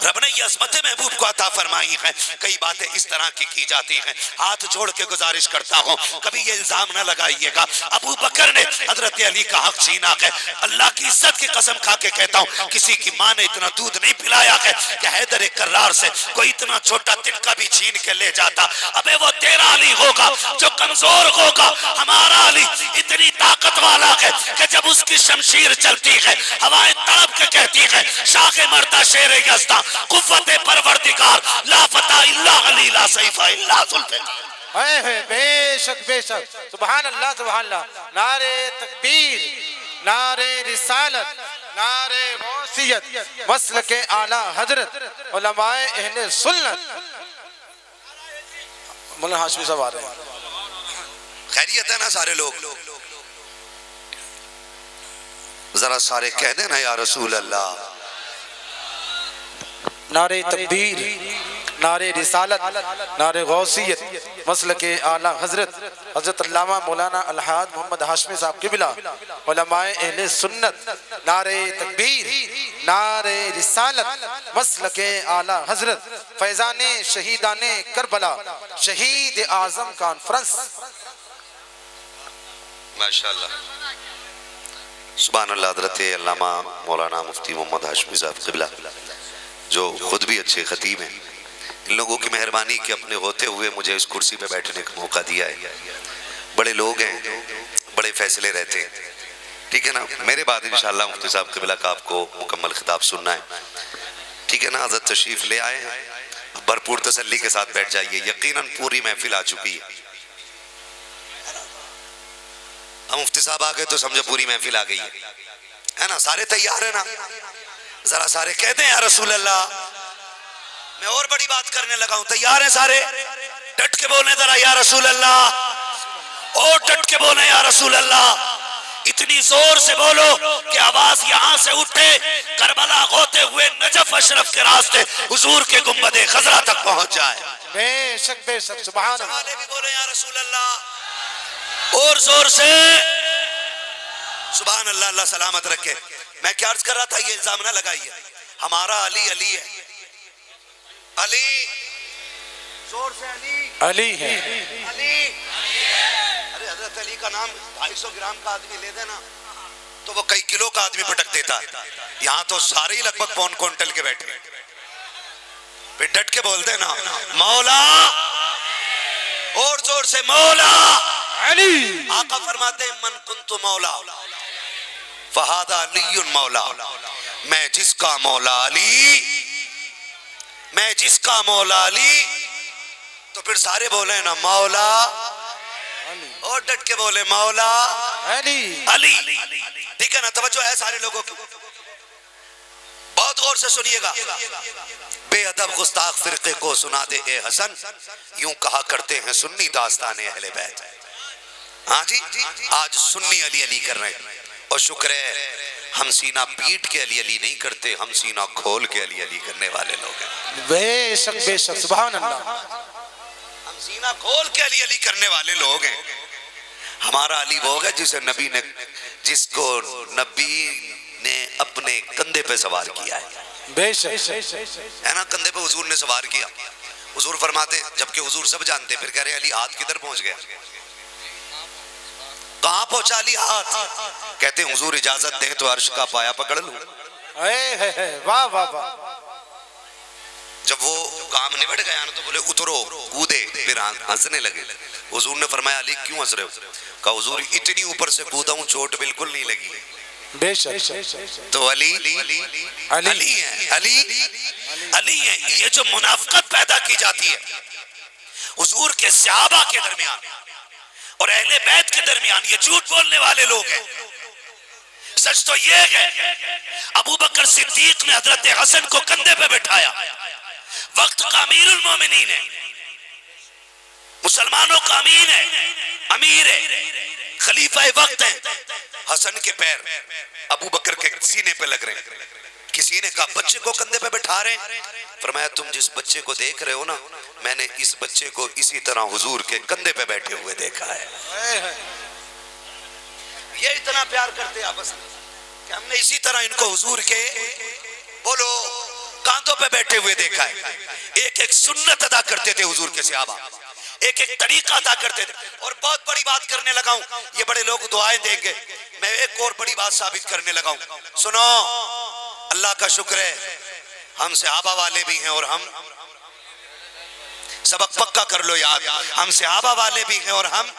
رب نے یہ عظمت محبوب کو عطا فرمائی ہے، کئی باتیں اس طرح کی جاتی ہیں، ہاتھ جوڑ کے گزارش کرتا ہوں کبھی یہ الزام نہ لگائیے گا ابو بکر نے حضرت علی کا حق چھینا ہے، اللہ کی عزت کی قسم کھا کے کہتا ہوں کسی کی ماں نے اتنا دودھ نہیں پلایا ہے کہ حیدر کرار سے کوئی اتنا چھوٹا تنکا بھی چھین کے لے جاتا۔ ابے وہ تیرا علی ہوگا جو کمزور ہوگا، ہمارا علی اتنی طاقت والا ہے کہ جب اس کی شمشیر چلتی ہے ہوائیں تڑپ کے کہتی ہے شاخ مردہ شیر یزدہ قوت پروردگار لا فتح الا علی لا سیف الا ذوالفقار۔ بے شک بے شک، سبحان اللہ سبحان اللہ، نعرہ تکبیر، نعرہ رسالت، نعرہ غوثیت، مسلک اعلیٰ حضرت، علماء اہل سنت۔ مولانا ہاشمی صاحب آ رہے ہیں، خیریت ہے نا سارے لوگ؟ ذرا سارے کہہ دینا یا رسول اللہ۔ نعرہ تکبیر، نعرہ رسالت، نعرہ غوثیت، مسلک اعلیٰ حضرت حضرت علامہ مولانا الحاج محمد ہاشمی صاحب قبلہ، علماء اہل سنت، نعرہ تکبیر، نعرہ رسالت، مسلک اعلیٰ حضرت، فیضان شہیدان کربلا، شہید اعظم کانفرنس۔ ماشاءاللہ سبحان اللہ۔ حضرت علامہ مولانا مفتی محمد ہاشمی صاحب قبلہ جو خود بھی اچھے خطیب ہیں، ان لوگوں کی مہربانی کہ اپنے ہوتے ہوئے مجھے اس کرسی پہ بیٹھنے کا موقع دیا ہے۔ بڑے لوگ ہیں، بڑے فیصلے رہتے ہیں، ٹھیک ہے نا؟ میرے بعد انشاءاللہ مفتی صاحب قبلہ کا آپ کو مکمل خطاب سننا ہے، ٹھیک ہے نا؟ حضرت تشریف لے آئے ہیں، بھرپور تسلی کے ساتھ بیٹھ جائیے، یقیناً پوری محفل آ چکی ہے۔ ہم مفتی صاحب آ گئے تو سمجھو پوری محفل آ گئی ہے نا؟ سارے تیار ہیں نا؟ ذرا سارے کہتے ہیں یا رسول اللہ۔ میں اور بڑی بات کرنے لگا ہوں، تیار ہیں سارے؟ ڈٹ کے بولیں ذرا یا رسول اللہ، اور ڈٹ کے بولیں یا رسول اللہ، اتنی زور سے بولو کہ آواز یہاں سے اٹھے، کربلا ہوتے ہوئے نجف اشرف کے راستے حضور کے گنبد خضرا تک پہنچ جائے۔ بے شک بے شک، سبحان اللہ۔ والے بھی بولیں یا رسول اللہ، اور زور سے سبحان اللہ، اللہ سلامت رکھے۔ میں کیا عرض کر رہا تھا، یہ الزام نہ لگائیے، ہمارا علی علی ہے، علی، زور سے علی، علی ہے، علی۔ ارے حضرت علی کا نام 250 گرام کا آدمی لے دینا تو وہ کئی کلو کا آدمی پٹک دیتا ہے، یہاں تو سارے ہی لگ بھگ پون کونٹل کے بیٹھے، پھر ڈٹ کے بول دینا مولا، اور زور سے مولا علی۔ آقا فرماتے ہیں من کنت مولا فہذا علی مولا، میں جس کا مولا علی، میں جس کا مولا علی، تو پھر سارے بولے نا مولا، اور ڈٹ کے بولے مولا علی، علی، ٹھیک ہے نا؟ توجہ ہے سارے لوگوں کی، بہت غور سے سنیے گا۔ بے ادب گستاخ فرقے کو سنا دے اے حسن، یوں کہا کرتے ہیں سنی داستان اہل بیت۔ ہاں جی، آج سنی علی علی کر رہے ہیں، اور شکر ہے ہم سینہ پیٹ کے علی علی نہیں کرتے، ہم سینہ کھول کے علی علی کرنے والے لوگ ہیں۔ بے شک بے شک، سبحان اللہ۔ ہم سینہ کھول کے علی علی کرنے والے لوگ ہیں۔ ہمارا علی وہ ہے جسے نبی نے، جس کو نبی نے اپنے کندھے پہ سوار کیا ہے، بے شک ہے نا؟ کندھے پہ حضور نے سوار کیا، حضور فرماتے جبکہ حضور سب جانتے، پھر کہہ رہے علی ہاتھ کدھر پہنچ گیا؟ کہاں پہنچا لی ہاتھ؟ کہتے ہیں حضور اجازت دیں تو عرش کا پایا پکڑ لوں۔ واہ واہ واہ۔ جب وہ کام نبٹ گیا نا تو بولے اترو، کودے، پھر ہنسنے لگے۔ حضور نے فرمایا علی کیوں ہنس رہے ہو؟ کہا حضور اتنی اوپر سے کودا ہوں چوٹ بالکل نہیں لگی۔ بے شک تو علی ہیں، علی ہیں۔ یہ جو منافقت پیدا کی جاتی ہے حضور کے صحابہ کے درمیان اور اہل بیت کے درمیان، یہ جھوٹ بولنے والے لوگ ہیں۔ سچ تو یہ ہے ابو بکر صدیق نے حضرت حسن کو کندھے پہ بٹھایا، وقت کا امیر المومنین ہے، مسلمانوں کا امیر ہے، خلیفہ وقت ہے۔ حسن کے پیر ابو بکر کے سینے پہ لگ رہے ہیں۔ کسی نے کہا بچے کو کندھے پہ بٹھا رہے ہیں؟ فرمایا تم جس بچے کو دیکھ رہے ہو نا، میں نے اس بچے کو اسی طرح حضور کے کندھے پہ بیٹھے ہوئے دیکھا ہے۔ یہ اتنا پیار کرتے آپس میں کہ ہم نے اسی طرح ان کو حضور کے بولو کاندھوں پہ بیٹھے ہوئے دیکھا ہے۔ ایک ایک سنت ادا کرتے تھے حضور کے صحابہ، ایک ایک طریقہ ادا کرتے تھے۔ اور بہت بڑی بات کرنے لگا ہوں، یہ بڑے لوگ دعائیں دیں گے، میں ایک اور بڑی بات ثابت کرنے لگا ہوں۔ سنو، اللہ کا شکر ہے ہم صحابہ والے بھی ہیں اور ہم سبق پکا کر لو یاد، ہم صحابہ والے بھی ہیں اور ہم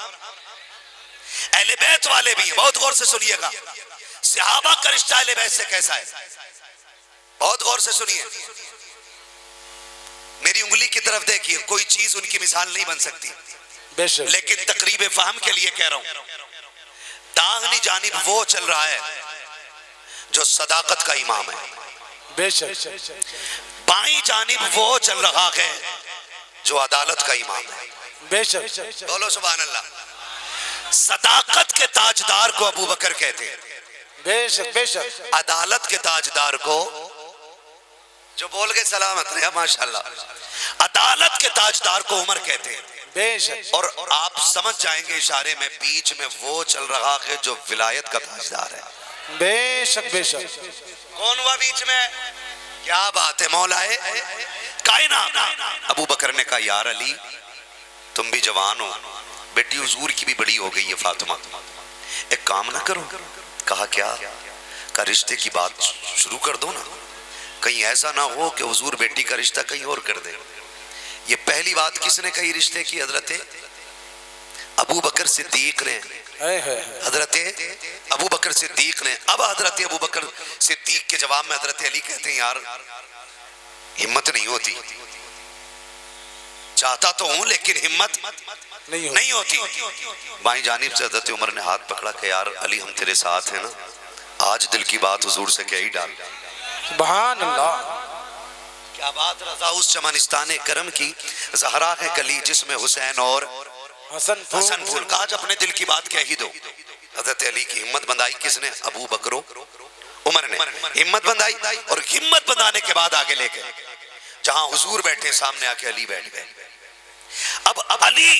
اہل بیت والے بھی ہیں۔ بہت غور سے سنیے گا، صحابہ کا رشتہ اہل بیت سے کیسا ہے، بہت غور سے سنیے۔ میری انگلی کی طرف دیکھیے، کوئی چیز ان کی مثال نہیں بن سکتی، لیکن تقریب فہم کے لیے کہہ رہا ہوں، داہنی جانب وہ چل رہا ہے جو صداقت کا امام ہے، بے شک، بائیں جانب وہ چل رہا ہے جو عدالت کا امام ہے، بے شک، بولو سبحان اللہ۔ صداقت کے تاجدار کو ابو بکر کہتے ہیں، بے شک، بے شک، عدالت کے تاجدار کو، جو بول گئے سلامت رہے ماشاءاللہ، عدالت کے تاجدار کو عمر کہتے ہیں۔ بے شک، اور آپ سمجھ جائیں گے اشارے میں، بیچ میں وہ چل رہا ہے جو ولایت کا تاجدار ہے۔ بے شک، بے شک، کون ہوا بیچ میں؟ کیا بات ہے مولا کائنات۔ ابو بکر نے کہا یار علی تم بھی جوان ہو، بیٹی حضور کی بھی بڑی ہو گئی ہے فاطمہ، ایک کام نہ کرو؟ کہا کیا؟ کہا رشتے کی بات شروع کر دو نا، کہیں ایسا نہ ہو کہ حضور بیٹی کا رشتہ کہیں اور کر دے۔ یہ پہلی بات کس نے کہی رشتے کی؟ حضرت ابو بکر صدیق نے، حضرت ابو بکر صدیق نے۔ اب حضرت ابو بکر صدیق کے جواب میں حضرت علی کہتے ہیں یار ہمت نہیں ہوتی، چاہتا تو ہوں لیکن ہمت نہیں ہوتی۔ بائیں جانب سے حضرت عمر نے ہاتھ پکڑا کہ یار علی ہم تیرے ساتھ ہیں نا، آج دل کی بات حضور سے کہہ ہی ڈال۔ سبحان اللہ، کیا بات رضا اس چمنستان کرم کی، زہرا ہے کلی جس میں حسین اور حسن پھول، کاج اپنے دل کی بات کہہ ہی دو۔ حضرت علی کی ہمت بندائی کس نے؟ ابو بکر عمر نے ہمت بندائی، اور ہمت بندانے کے بعد آگے لے گئے جہاں حضور بیٹھے، سامنے آ کے علی بیٹھ گئے۔ اب علی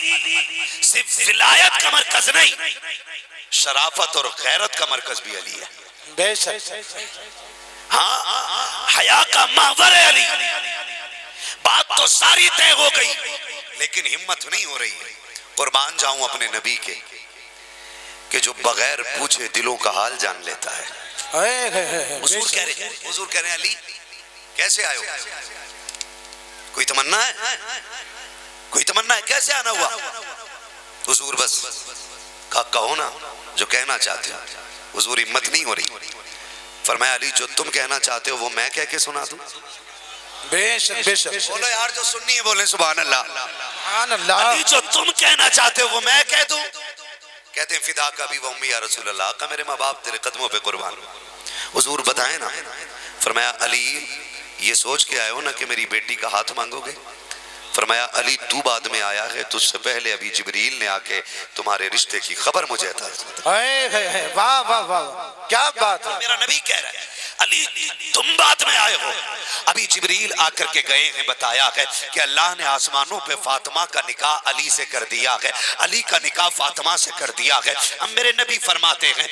صرف ولایت کا مرکز نہیں، شرافت اور غیرت کا مرکز بھی علی ہے۔ بے شک، ہاں حیا کا محور ہے علی۔ بات تو ساری طے ہو گئی لیکن ہمت نہیں ہو رہی ہے۔ قربان جاؤں اپنے نبی کے کہ جو بغیر پوچھے دلوں کا حال جان لیتا ہے۔ حضور کہہ رہے ہیں علی کیسے آئے ہو؟ کوئی تمنا ہے؟ کوئی تمنا ہے؟ کیسے آنا ہوا؟ حضور بس کہو نا جو کہنا چاہتے ہو۔ حضور ہمت نہیں ہو رہی۔ فرمایا علی جو تم کہنا چاہتے ہو وہ میں کہہ کے سنا دوں؟ بے شک، بے شک، بولو یار جو سننی ہے بولیں سبحان اللہ۔ سبحان اللہ، علی جو تم کہنا چاہتے ہو وہ میں کہہ دوں؟ کہتے ہیں فدا کا بھی وہ امی یا رسول اللہ، کا میرے ماں باپ تیرے قدموں پہ قربان۔ حضور بتائیں نا۔ فرمایا علی یہ سوچ کے آئے ہو نا کہ میری بیٹی کا ہاتھ مانگو گے؟ فرمایا علی تو بعد میں آیا ہے، تجھ سے پہلے ابھی جبریل نے آ کے تمہارے رشتے کی خبر مجھے عطا کی۔ واہ واہ واہ، کیا بات ہے، میرا نبی کہہ رہا ہے علی تم بعد میں آئے ہو. ابھی جبریل آ کر کے گئے ہیں, بتایا ہے کہ اللہ نے آسمانوں پہ فاطمہ کا نکاح علی سے کر دیا ہے, علی کا نکاح فاطمہ سے کر دیا ہے. اب میرے نبی فرماتے ہیں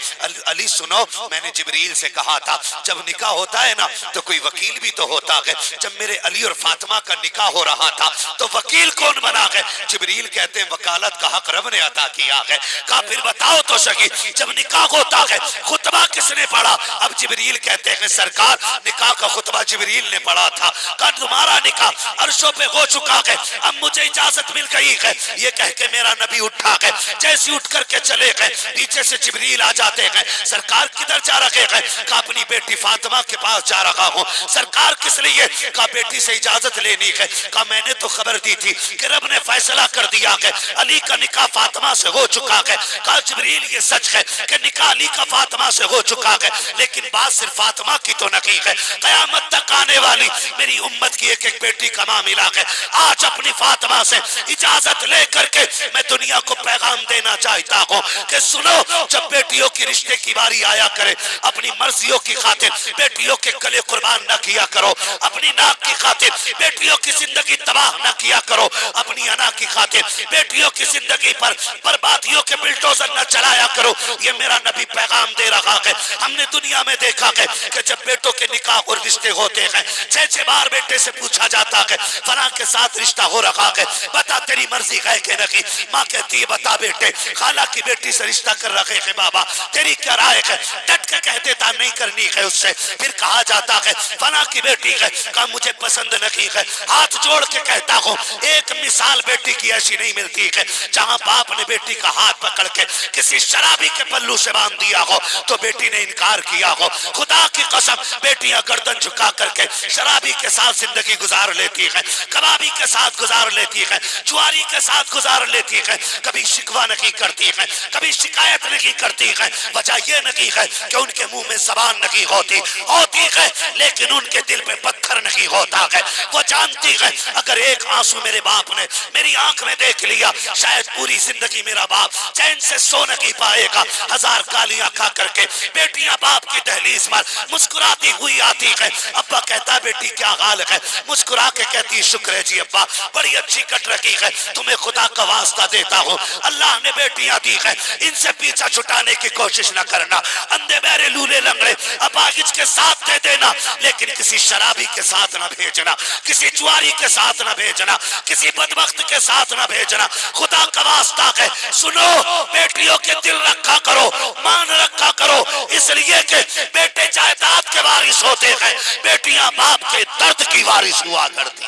علی سنو, میں نے جبریل سے کہا تھا جب نکاح ہوتا ہے نا تو کوئی وکیل بھی تو ہوتا ہے. جب میرے علی اور فاطمہ کا نکاح ہو رہا تھا تو وکیل کون بنا ہے؟ جبریل کہتے ہیں وکالت کا حق رب نے عطا کیا ہے. کہا پھر بتاؤ تو سکی جب نکاح ہوتا ہے خطبہ کس نے پڑھا؟ اب جبریل کہتے ہیں سرکار نکاح کا خطبہ جبریل نے پڑھا تھا. کہا تمہارا نکاح عرشوں پہ ہو چکا ہے, اب مجھے اجازت مل گئی ہے. یہ کہہ کے میرا نبی اٹھا ہے, جیسی اٹھ کر کے چلے گئے پیچھے سے جبریل آ جاتے ہیں. سرکار کدھر جا رہے ہیں؟ کہا اپنی بیٹی فاطمہ کے پاس جا رہا ہوں. سرکار کس لیے؟ کہا بیٹی سے اجازت لینی ہے. کہا میں نے تو خبر دی تھی کہ رب نے فیصلہ کر دیا ہے علی کا نکاح فاطمہ سے ہو چکا ہے. کہا جبریل یہ سچ ہے کہ نکاح علی کا فاطمہ سے ہو چکا ہے, لیکن بات صرف فاطمہ کی تو نہیں ہے, قیامت تک آنے والی میری امت کی ایک ایک بیٹی کا معاملہ ہے. آج اپنی فاطمہ سے اجازت لے کر کے میں دنیا کو پیغام دینا چاہتا ہوں کہ سنو, جب بیٹیوں کی رشتے کی باری آیا کرے اپنی مرضیوں کی خاطر بیٹیوں کے گلے قربان نہ کیا کرو, اپنی ناک کی خاطر بیٹیوں کی زندگی تباہ نہ کیا کرو, اپنی انا کی خاطر بیٹیوں کی زندگی پر بربادیوں کے بلڈوزر نہ چلایا کرو. یہ میرا نبی پیغام دے رہا ہے. ہم نے دنیا میں دیکھا ہے کہ جب بیٹوں کے نکاح اور رشتے ہوتے ہیں 6 بار بیٹے سے پوچھا جاتا ہے فلاں کے ساتھ رشتہ ہو رہا ہے, بتا تیری مرضی ہے کہ نہیں؟ ماں کہتی ہے بتا بیٹے خالہ کی بیٹی سے رشتہ کر رہے ہیں, بابا تیری کیا رائے ہے؟ ڈٹ کے کہہ دیتا نہیں کرنی ہے اس سے. پھر کہا جاتا ہے فلاں کی بیٹی ہے, کہا مجھے پسند نہیں ہے. ہاتھ جوڑ کے کہتا ہوں ایک مثال بیٹی کی ایسی نہیں ملتی ہے جہاں باپ نے بیٹی کا ہاتھ پکڑ کے کسی شرابی کے پلو سے باندھ دیا ہو تو بیٹی نے انکار کیا ہو. خدا کی قسم بیٹیاں گردن جھکا کر کے شرابی کے ساتھ زندگی گزار لیتی ہے, کبابی کے ساتھ گزار لیتی ہے, جواری کے ساتھ گزار لیتی ہے, کبھی شکوہ نہیں کرتی ہے, کبھی شکایت نہیں کرتی ہے. وجہ یہ نہیں ہے کہ ان کے منہ میں زبان نہیں ہوتی ہے, لیکن ان کے دل پہ پتھر نہیں ہوتا ہے. وہ جانتی ہے اگر ایک آنسو میرے باپ نے میری آنکھ میں دیکھ لیا شاید پوری زندگی میرا باپ چین سے سو نہیں پائے گا. 1000 گالیاں کھا کر کے بیٹیاں باپ کی دہلیز پر مسکراتی ہوئی آتی ہے. ابا کہتا بیٹی کیا حال ہے؟ مسکرا کے کہتی شکر ہے جی ابا بڑی اچھی کٹ رہی ہے, تمہیں خدا کا واسطہ دیتا ہوں اللہ نے بیٹیاں دی ہے, ان سے پیچھا چھٹانے کی کوشش نہ کرنا. اندھے بہرے لولے لنگڑے اپاہج کے ساتھ دے دینا, لیکن کسی شرابی کے ساتھ نہ بھیجنا, کسی جواری کے ساتھ نہ بھیجنا, کسی بدبخت کے ساتھ نہ بھیجنا. خدا کا واسطہ ہے سنو, بیٹیوں کے دل رکھا کرو, مان رکھا کرو, اس لیے کہ بیٹے جائیداد کے وارث ہوتے ہیں, بیٹیاں باپ کے درد کی وارث ہوا کرتی.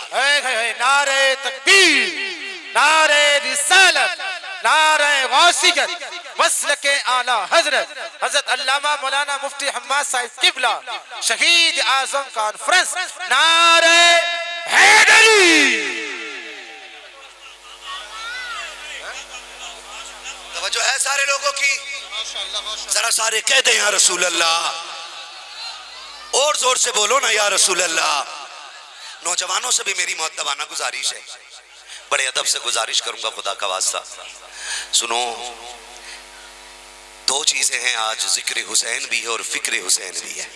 نعرہ تکبیر, نعرہ رسالت, نعرہ غوثیت, مسلک اعلی حضرت حضرت علامہ مولانا مفتی حماد صاحب قبلہ شہید اعظم کانفرنس, نعرہ حیدری. توجہ ہے سارے لوگوں کی؟ ذرا سارے کہہ دیں یا رسول اللہ, اور زور سے بولو نا یا رسول اللہ. نوجوانوں سے بھی میری مؤدبانہ گزارش ہے, بڑے ادب سے گزارش کروں گا خدا کا واسطہ. سنو, 2 چیزیں ہیں آج, ذکر حسین بھی ہے اور فکر حسین بھی ہے.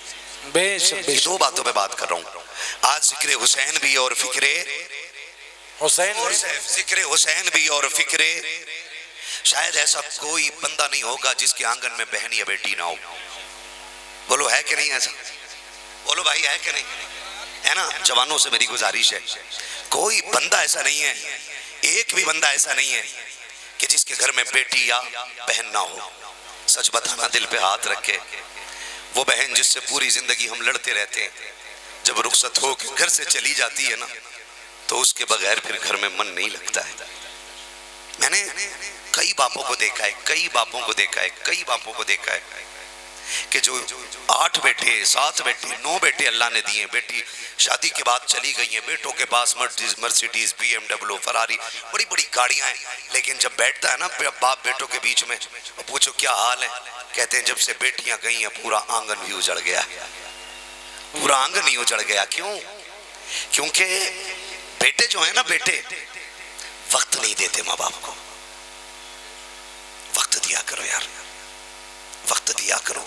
بے شک 2 باتوں پہ بات کر رہا ہوں. آج ذکر حسین بھی اور فکر حسین, ذکر حسین بھی اور فکر. شاید ایسا کوئی بندہ نہیں ہوگا جس کے آنگن میں بہن یا بیٹی نہ ہو. بولو ہے کہ نہیں ایسا؟ بولو بھائی ہے کہ نہیں؟ ہے نا. جوانوں سے میری گزارش ہے, کوئی بندہ ایسا نہیں ہے, ایک بھی بندہ ایسا نہیں ہے کہ جس کے گھر میں بیٹی یا بہن نہ ہو. سچ بتانا, دل پہ ہاتھ رکھے, وہ بہن جس سے پوری زندگی ہم لڑتے رہتے ہیں جب رخصت ہو کے گھر سے چلی جاتی ہے نا تو اس کے بغیر پھر گھر میں من نہیں لگتا ہے. میں نے کئی باپوں کو دیکھا ہے, کئی باپوں کو دیکھا ہے, کئی باپوں کو دیکھا ہے کہ جو 8 بیٹے 7 بیٹے 9 بیٹے اللہ نے دیے, بیٹی شادی کے بعد چلی گئی ہیں, بیٹوں کے پاس مرسیڈیز BMW فراری بڑی بڑی گاڑیاں ہیں, لیکن جب بیٹھتا ہے نا باپ بیٹوں کے بیچ میں, پوچھو کیا حال ہے, کہتے ہیں جب سے بیٹیاں گئی ہیں پورا آنگن بھی اجڑ گیا, پورا آنگن ہی اجڑ گیا. کیوں؟ کیونکہ بیٹے جو ہیں نا, بیٹے وقت نہیں دیتے ماں باپ کو. وقت دیا کرو یار, وقت دیا کرو.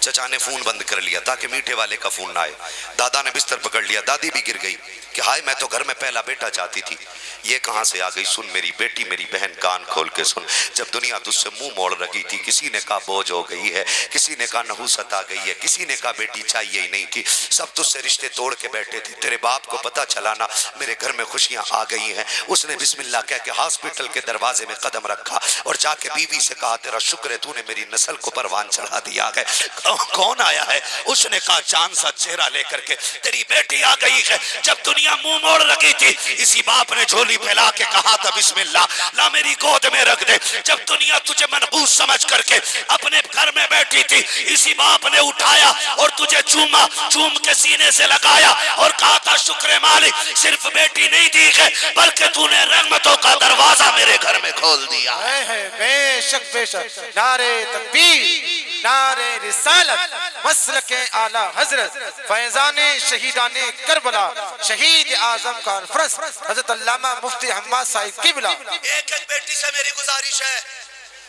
چچا نے فون بند کر لیا تاکہ میٹھے والے کا فون نہ آئے. دادا نے بستر پکڑ لیا. دادی بھی گر گئی کہ ہائے میں تو گھر میں پہلا بیٹا چاہتی تھی, یہ کہاں سے آ گئی. سن میری بیٹی, میری بہن, کان کھول کے سن. جب دنیا تجھ سے منہ موڑ رکھی تھی, کسی نے کہا بوجھ ہو گئی ہے, کسی نے کہا نحوست آ گئی ہے, کسی نے کہا بیٹی چاہیے ہی نہیں تھی, سب تجھ سے رشتے توڑ کے بیٹھے تھے. تیرے باپ کو پتا چلا نا میرے گھر میں خوشیاں آ گئی ہیں, اس نے بسم اللہ کہہ کے ہاسپٹل کے دروازے میں قدم رکھا اور جا کے بیوی سے کہا تیرا شکر ہے تو نے میری نسل کو پروان چڑھا دیا ہے. کون آیا ہے؟ اس نے کہا چاند سا چہرہ لے کر کے تیری بیٹی آ گئی ہے. جب دنیا منہ موڑ رکھی تھی, اسی باپ نے جھولی پھیلا کے کہا تھا بسم اللہ لا میری گود میں رکھ دے. جب دنیا تجھے منحوس سمجھ کر کے اپنے گھر میں بیٹھی تھی, اسی باپ نے اٹھایا اور تجھے چوما, چوم کے سینے سے لگایا اور کہا تھا شکر مالک, صرف بیٹی نہیں دی ہے بلکہ تو نے رحمتوں کا دروازہ میرے گھر میں کھول دیا. بے شک بے شک. نعرہ تکبیر, نعرہ رسالت, مسلک اعلی حضرت فیضان شہیدان کربلا, شہید اعظم کانفرنس حضرت علامہ مفتی حماد صاحب قبلہ. ایک ایک بیٹی سے میری گزارش ہے,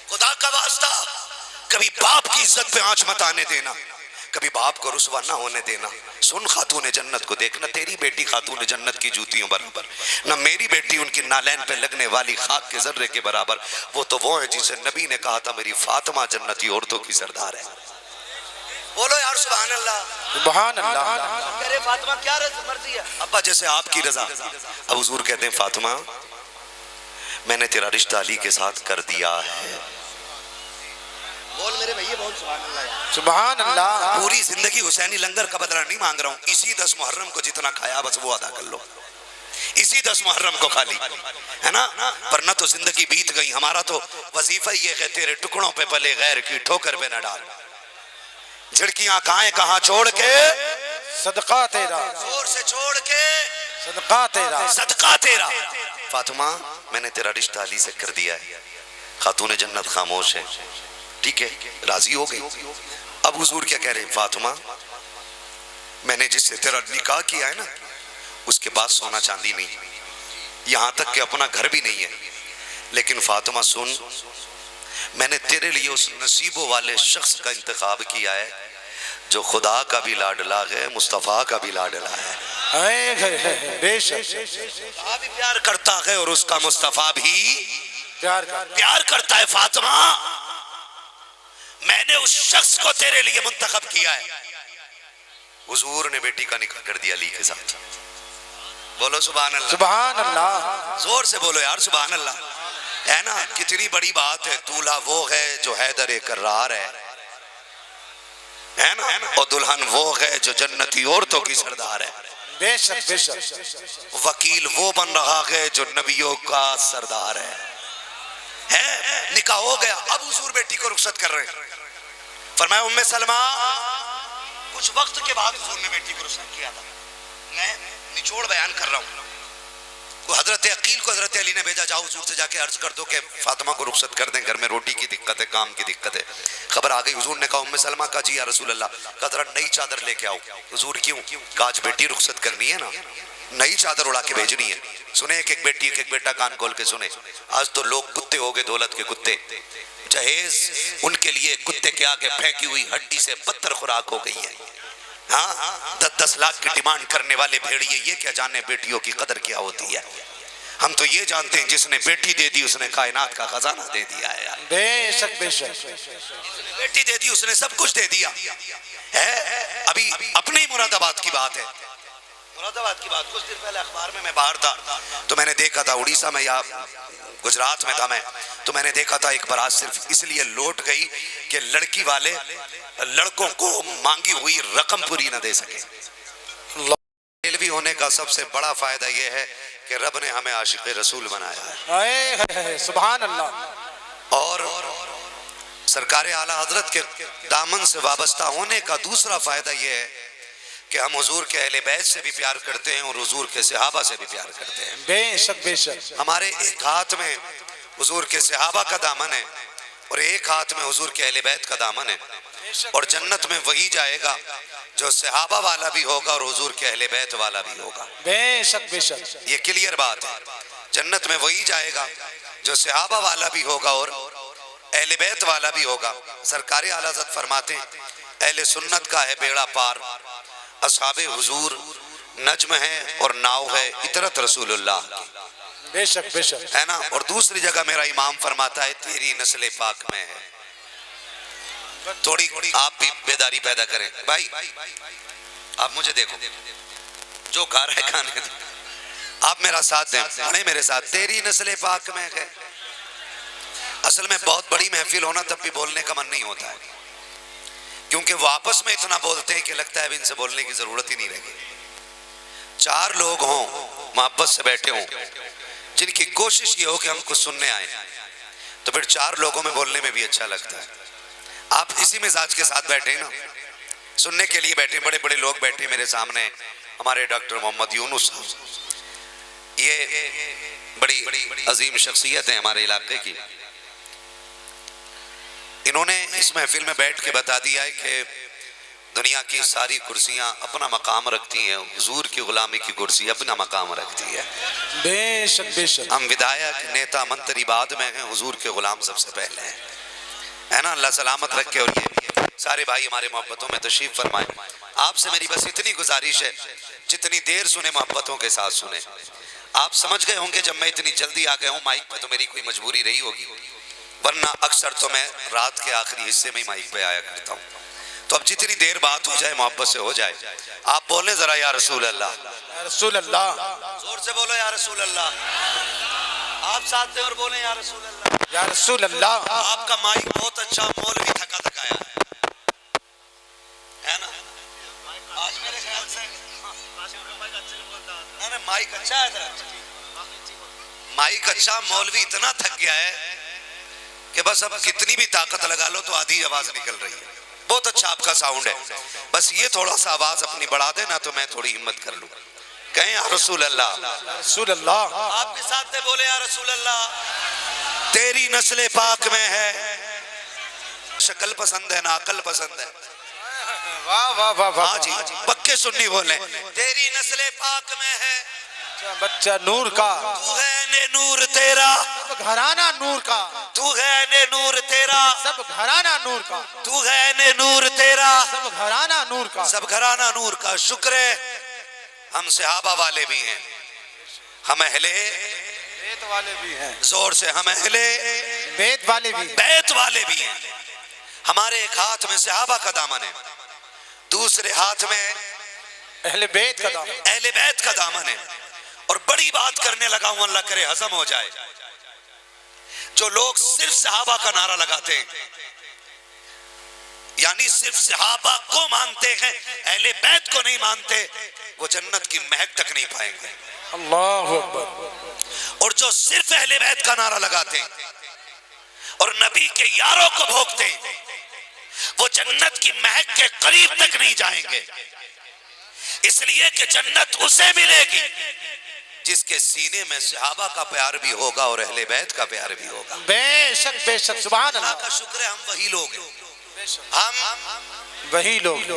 خدا کا واسطہ کبھی باپ کی عزت پہ آنچ مت آنے دینا, کبھی باپ کو رسوا نہ ہونے دینا. سن خاتون جنت کو دیکھنا, تیری بیٹی خاتون جنت کی جوتیوں برابر, نہ میری بیٹی ان کی نالین پہ لگنے والی خاک کے ذرے کے برابر. وہ تو وہ ہے جسے نبی نے کہا تھا میری فاطمہ جنتی عورتوں کی سردار ہے. بولو یار سبحان اللہ, سبحان اللہ. کہہ رہے فاطمہ کیا مرضی ہے ابا جیسے آپ کی رضا. اب حضور کہتے ہیں فاطمہ میں نے تیرا رشتہ علی کے ساتھ کر دیا ہے. بول میرے بھائی بول سبحان اللہ یار. سبحان اللہ. پوری زندگی حسینی لنگر کا بدلہ نہیں مانگ رہا ہوں, اسی 10 محرم کو جتنا کھایا بس وہ ادا کر لو, اسی 10 محرم کو کھا لی ہے نا, ورنہ تو زندگی بیت گئی. ہمارا تو وظیفہ یہ ہے تیرے ٹکڑوں پہ پلے غیر کی ٹھوکر پہ نہ ڈال, جھڑکیاں کہاں چھوڑ کے صدقہ تیرا, زور سے چھوڑ کے صدقہ تیرا, صدقہ تیرا. فاطمہ میں نے تیرا رشتہ علی سے کر دیا ہے. خاتون جنت خاموش ہے, ٹھیک ہے راضی ہو گئی. اب حضور کیا کہہ رہے ہیں, فاطمہ میں نے جس سے تیرا نکاح کیا ہے نا اس کے پاس سونا چاندی نہیں, یہاں تک کہ اپنا گھر بھی نہیں ہے, لیکن فاطمہ سن میں نے تیرے لیے اس نصیبوں والے شخص کا انتخاب کیا ہے جو خدا کا بھی لاڈلا ہے, مصطفیٰ کا بھی لاڈلا ہے. بے شک. خدا بھی پیار کرتا ہے اور اس کا مصطفیٰ بھی پیار کرتا ہے. فاطمہ میں نے اس شخص کو تیرے لیے منتخب کیا ہے. حضور نے بیٹی کا نکاح کر دیا علی کے ساتھ. بولو سبحان اللہ. سبحان اللہ. زور سے بولو یار سبحان اللہ. ہے نا کتنی بڑی بات ہے. دولہا وہ ہے جو حیدر کرار ہے نا, اور دلہن وہ ہے جو جنتی عورتوں کی سردار ہے. بے شک بے شک. وکیل وہ بن رہا ہے جو نبیوں کا سردار ہے. نکاح ہو گیا. اب حضور بیٹی کو رخصت کر رہے ہیں. فرمایا ام سلمہ, کچھ وقت کے بعد حضور نے بیٹی کو رخصت کیا تھا. میں نچوڑ بیان کر رہا ہوں. حضرت عقیل کو حضرت علی نے بھیجا, جاؤ حضور سے جا کے عرض کر دو کہ فاطمہ کو رخصت کر دیں, گھر میں روٹی کی دقت ہے, کام کی دقت ہے. خبر آ گئی. حضور نے کہا ام سلمہ کا جی یا رسول اللہ, کہا ذرا نئی چادر لے کے آؤ. حضور کیوں؟ کہا آج بیٹی رخصت کرنی ہے نا, نئی چادر اڑا کے بھیجنی ہے. سنیں ایک ایک بیٹی ایک ایک بیٹا کان کھول کے سنیں. آج تو لوگ کتے ہو گئے, دولت کے کتے. جہیز ان کے لیے کتے کے آگے پھینکی ہوئی ہڈی سے بدتر خوراک ہو گئی ہے. ہاں 10 لاکھ کی ڈیمانڈ کرنے والے بھیڑیے یہ کیا جانے بیٹیوں کی قدر کیا ہوتی ہے. ہم تو یہ جانتے ہیں جس نے بیٹی دے دی اس نے کائنات کا خزانہ دے دیا ہے. بے شک بے شک. بیٹی دے دی اس نے سب کچھ دے دیا ہے. ابھی اپنے مراد آباد کی بات ہے, مراد آباد کی بات. کچھ دن پہلے اخبار میں باہر تھا تو میں نے دیکھا تھا, اڑیسہ میں یا گجرات میں تھا میں, تو میں نے دیکھا تھا ایک بارات صرف اس لیے لوٹ گئی کہ لڑکی والے لڑکوں کو مانگی ہوئی رقم پوری نہ دے سکے. ریلوی ہونے کا سب سے بڑا فائدہ یہ ہے کہ رب نے ہمیں عاشق رسول بنایا ہے. سبحان اللہ. اور سرکار اعلیٰ حضرت کے دامن سے وابستہ ہونے کا دوسرا فائدہ یہ ہے کہ ہم حضور کے اہل بیت سے بھی پیار کرتے ہیں اور حضور کے صحابہ سے بھی پیار کرتے ہیں. بے شک بے شک. ہمارے ایک ہاتھ میں حضور کے صحابہ کا دامن ہے اور ایک ہاتھ میں حضور کے اہل بیت کا دامن ہے, اور جنت میں وہی جائے گا جو صحابہ والا بھی ہوگا اور حضور کے اہل بیت والا بھی ہوگا. بے شک بے شک. یہ کلیئر بات ہے. جنت میں وہی جائے گا جو صحابہ والا بھی ہوگا اور اہل بیت والا بھی ہوگا. سرکار اعلیٰ حضرت فرماتے ہیں اہل سنت کا ہے بیڑا پار، اصحاب حضور نجم ہے اور ناؤ ہے اطرت رسول اللہ کی، بے شک بے شک ہے نا. اور دوسری جگہ میرا امام فرماتا ہے تیری نسل پاک میں ہے. تھوڑی آپ بھی بیداری پیدا کریں بھائی. آپ مجھے دیکھو، جو کھا رہے کھانے دیں، آپ میرا ساتھ دیں، پڑھیں میرے ساتھ، تیری نسل پاک میں ہے. اصل میں بہت بڑی محفل ہونا تب بھی بولنے کا من نہیں ہوتا ہے، کیونکہ وہ آپس میں اتنا بولتے ہیں کہ لگتا ہے اب ان سے بولنے کی ضرورت ہی نہیں رہے گی. چار لوگ ہوں محبت سے بیٹھے ہوں جن کی کوشش یہ ہو کہ ہم کو سننے آئیں، تو پھر چار لوگوں میں بولنے میں بھی اچھا لگتا ہے. آپ اسی مزاج کے ساتھ بیٹھے نا، سننے کے لیے بیٹھے. بڑے بڑے لوگ بیٹھے میرے سامنے، ہمارے ڈاکٹر محمد یونس صاحب، یہ بڑی عظیم شخصیت ہے ہمارے علاقے کی. انہوں نے اس محفل میں بیٹھ کے بتا دیا ہے کہ دنیا کی ساری کرسیاں اپنا مقام رکھتی ہیں، حضور کی غلامی کی کرسی اپنا مقام رکھتی ہے. بے شک بے شک. ہم ودایک نیتا منتری بعد میں ہیں، حضور کے غلام سب سے پہلے ہیں، ہے نا. اللہ سلامت رکھے. اور یہ سارے بھائی ہمارے محبتوں میں تشریف فرمائیں. آپ سے میری بس اتنی گزارش ہے، جتنی دیر سنے محبتوں کے ساتھ سنے. آپ سمجھ گئے ہوں گے جب میں اتنی جلدی آ گیا ہوں مائک پہ تو میری کوئی مجبوری رہی ہوگی، ورنہ اکثر تو میں رات کے آخری حصے میں مائک پہ آیا کرتا ہوں. تو اب جتنی دیر بات ہو جائے محبت سے ہو جائے. آپ بولیں ذرا یا رسول اللہ، یا رسول اللہ، زور سے بولو یا رسول اللہ. آپ ساتھ دیں اور بولیں یا رسول اللہ. یا رسول اللہ. آپ کا مائک بہت اچھا، مولوی تھکا تھکایا ہے نا. آج میرے خیال سے مائک اچھا ہے، مائک اچھا، مولوی اتنا تھک گیا ہے کہ بس اب کتنی بھی طاقت لگا لو تو آدھی آواز نکل رہی ہے. بہت اچھا آپ کا ساؤنڈ ہے، بس یہ تھوڑا سا آواز اپنی بڑھا دینا تو میں تھوڑی ہمت کر لوں. کہیں یا رسول اللہ. رسول اللہ. آپ کے ساتھ بولے یا رسول اللہ. تیری نسل پاک میں ہے، شکل پسند ہے نا عقل پسند ہے. واہ واہ واہ واہ. ہاں جی پکے سنی بولیں. تیری نسل پاک میں ہے، بچہ نور کا، تو ہے نے نور تیرا، سب گھرانہ نور کا، تو ہے نے نور تیرا، سب گھرانہ نور کا، تو ہے نے نور تیرا، سب گھرانہ نور کا، سب گھرانہ نور کا. شکر ہے ہم صحابہ والے بھی ہیں، ہم اہل بیت والے بھی ہیں، زور سے ہم اہل بیت والے بھی، بیت والے بھی ہیں. ہمارے ایک ہاتھ میں صحابہ کا دامن ہے، دوسرے ہاتھ میں اہل بیت کا دامن، اہل بیت کا دامن ہے. اور بڑی بات کرنے لگا ہوں، اللہ کرے ہضم ہو جائے. جو لوگ صرف صحابہ کا نعرہ لگاتے ہیں، یعنی صرف صحابہ کو مانتے ہیں، اہل بیت کو نہیں مانتے، وہ جنت کی مہک تک نہیں پائیں گے. اللہ اکبر. اور جو صرف اہل بیت کا نعرہ لگاتے ہیں اور نبی کے یاروں کو بھوکتے ہیں، وہ جنت کی مہک کے قریب تک نہیں جائیں گے. اس لیے کہ جنت اسے ملے گی جس کے سینے میں صحابہ کا پیار بھی ہوگا اور اہل بیت کا پیار بھی ہوگا. بے شک بے شک. سبحان اللہ اللہ. کا شکر ہے ہم وہی لوگ ہیں، ہم وہی لوگ،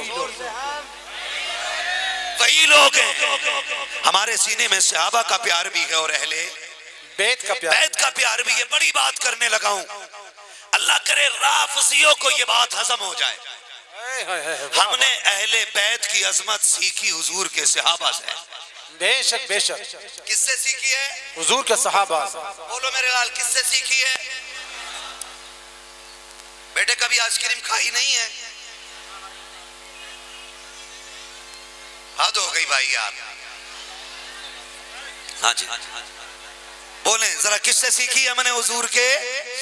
وہی لوگ ہیں. ہمارے سینے میں صحابہ کا پیار بھی ہے اور اہل بیت کا پیار. بیت کا پیار بھی ہے. بڑی بات کرنے لگا ہوں، اللہ کرے رافضیوں کو یہ بات ہضم ہو جائے. ہم نے اہل بیت کی عظمت سیکھی حضور کے صحابہ سے. بے شک بے شک. کس سے سیکھی ہے؟ حضور کے صحابہ. بولو میرے لال، کس سے سیکھی ہے؟ بیٹے کبھی آئس کریم کھائی نہیں ہے؟ حد ہو گئی بھائی یار. ہاں جی بولیں ذرا، کس سے سیکھی ہے ہم نے؟ حضور کے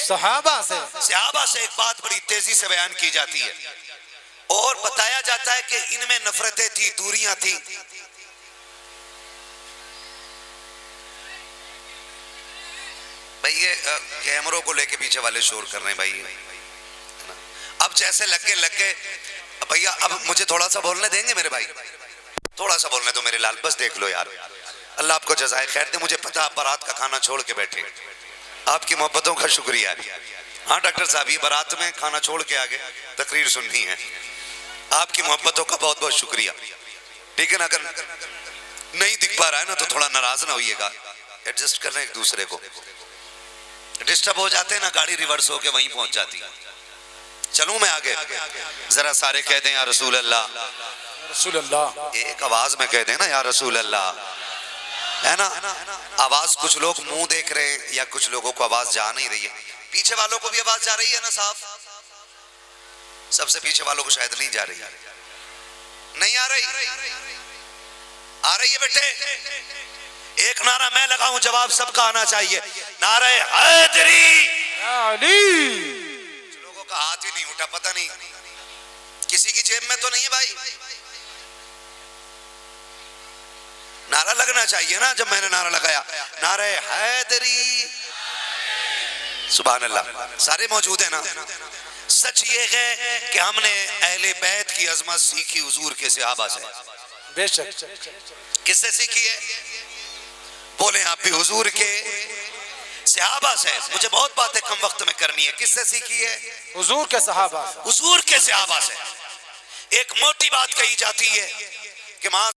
صحابہ سے. صحابہ سے. ایک بات بڑی تیزی سے بیان کی جاتی ہے اور بتایا جاتا ہے کہ ان میں نفرتیں تھی، دوریاں تھی. بھائی یہ کیمروں کو لے کے پیچھے والے شور کر رہے ہیں بھائی. اب جیسے لگ گئے بھیا، اب مجھے تھوڑا سا بولنے دیں گے میرے بھائی؟ تھوڑا سا بولنے دو میرے لال، بس دیکھ لو یار. اللہ آپ کو جزائے خیر دے. مجھے پتا آپ بارات کا کھانا چھوڑ کے بیٹھے، آپ کی محبتوں کا شکریہ. ہاں ڈاکٹر صاحب، یہ بارات میں کھانا چھوڑ کے آگے تقریر سننی ہے. آپ کی محبتوں کا بہت بہت شکریہ. لیکن اگر نہیں دکھ پا رہا ہے نا تو تھوڑا ناراض نہ ہوئیے گا، ایڈجسٹ کر رہے ہیں ایک دوسرے کو. ڈسٹرب ہو جاتے ہیں نا، گاڑی ریورس ہو کے وہیں پہنچ جاتی ہے. چلوں میں آگے؟ ذرا سارے کہہ دیں یا رسول اللہ. رسول اللہ. ایک آواز میں کہہ دیں نا یا رسول اللہ، ہے نا؟ آواز کچھ لوگ منہ دیکھ رہے ہیں یا کچھ لوگوں کو آواز جا نہیں رہی ہے. پیچھے والوں کو بھی آواز جا رہی ہے نا صاف؟ سب سے پیچھے والوں کو شاید نہیں جا رہی. نہیں آ رہی؟ آ رہی ہے بیٹے؟ ایک نعرہ میں لگاؤں، جواب سب کا آنا چاہیے. نعرہ حیدری. لوگوں کا ہاتھ ہی نہیں اٹھا، پتہ نہیں کسی کی جیب میں تو نہیں ہے بھائی. نعرہ لگنا چاہیے نا. جب میں نے نعرہ لگایا نعرہ حیدری، سبحان اللہ، سارے موجود ہیں نا. سچ یہ ہے کہ ہم نے اہل بیت کی عظمت سیکھی حضور کے صحابہ سے. بے شک. کس سے سیکھی ہے؟ بولیں آپ بھی. حضور کے صحابہ سے. مجھے بہت باتیں کم وقت میں کرنی ہے. کس سے سیکھی ہے؟ حضور کے صحابہ. حضور کے صحابہ سے. ایک موٹی بات کہی جاتی ہے کہ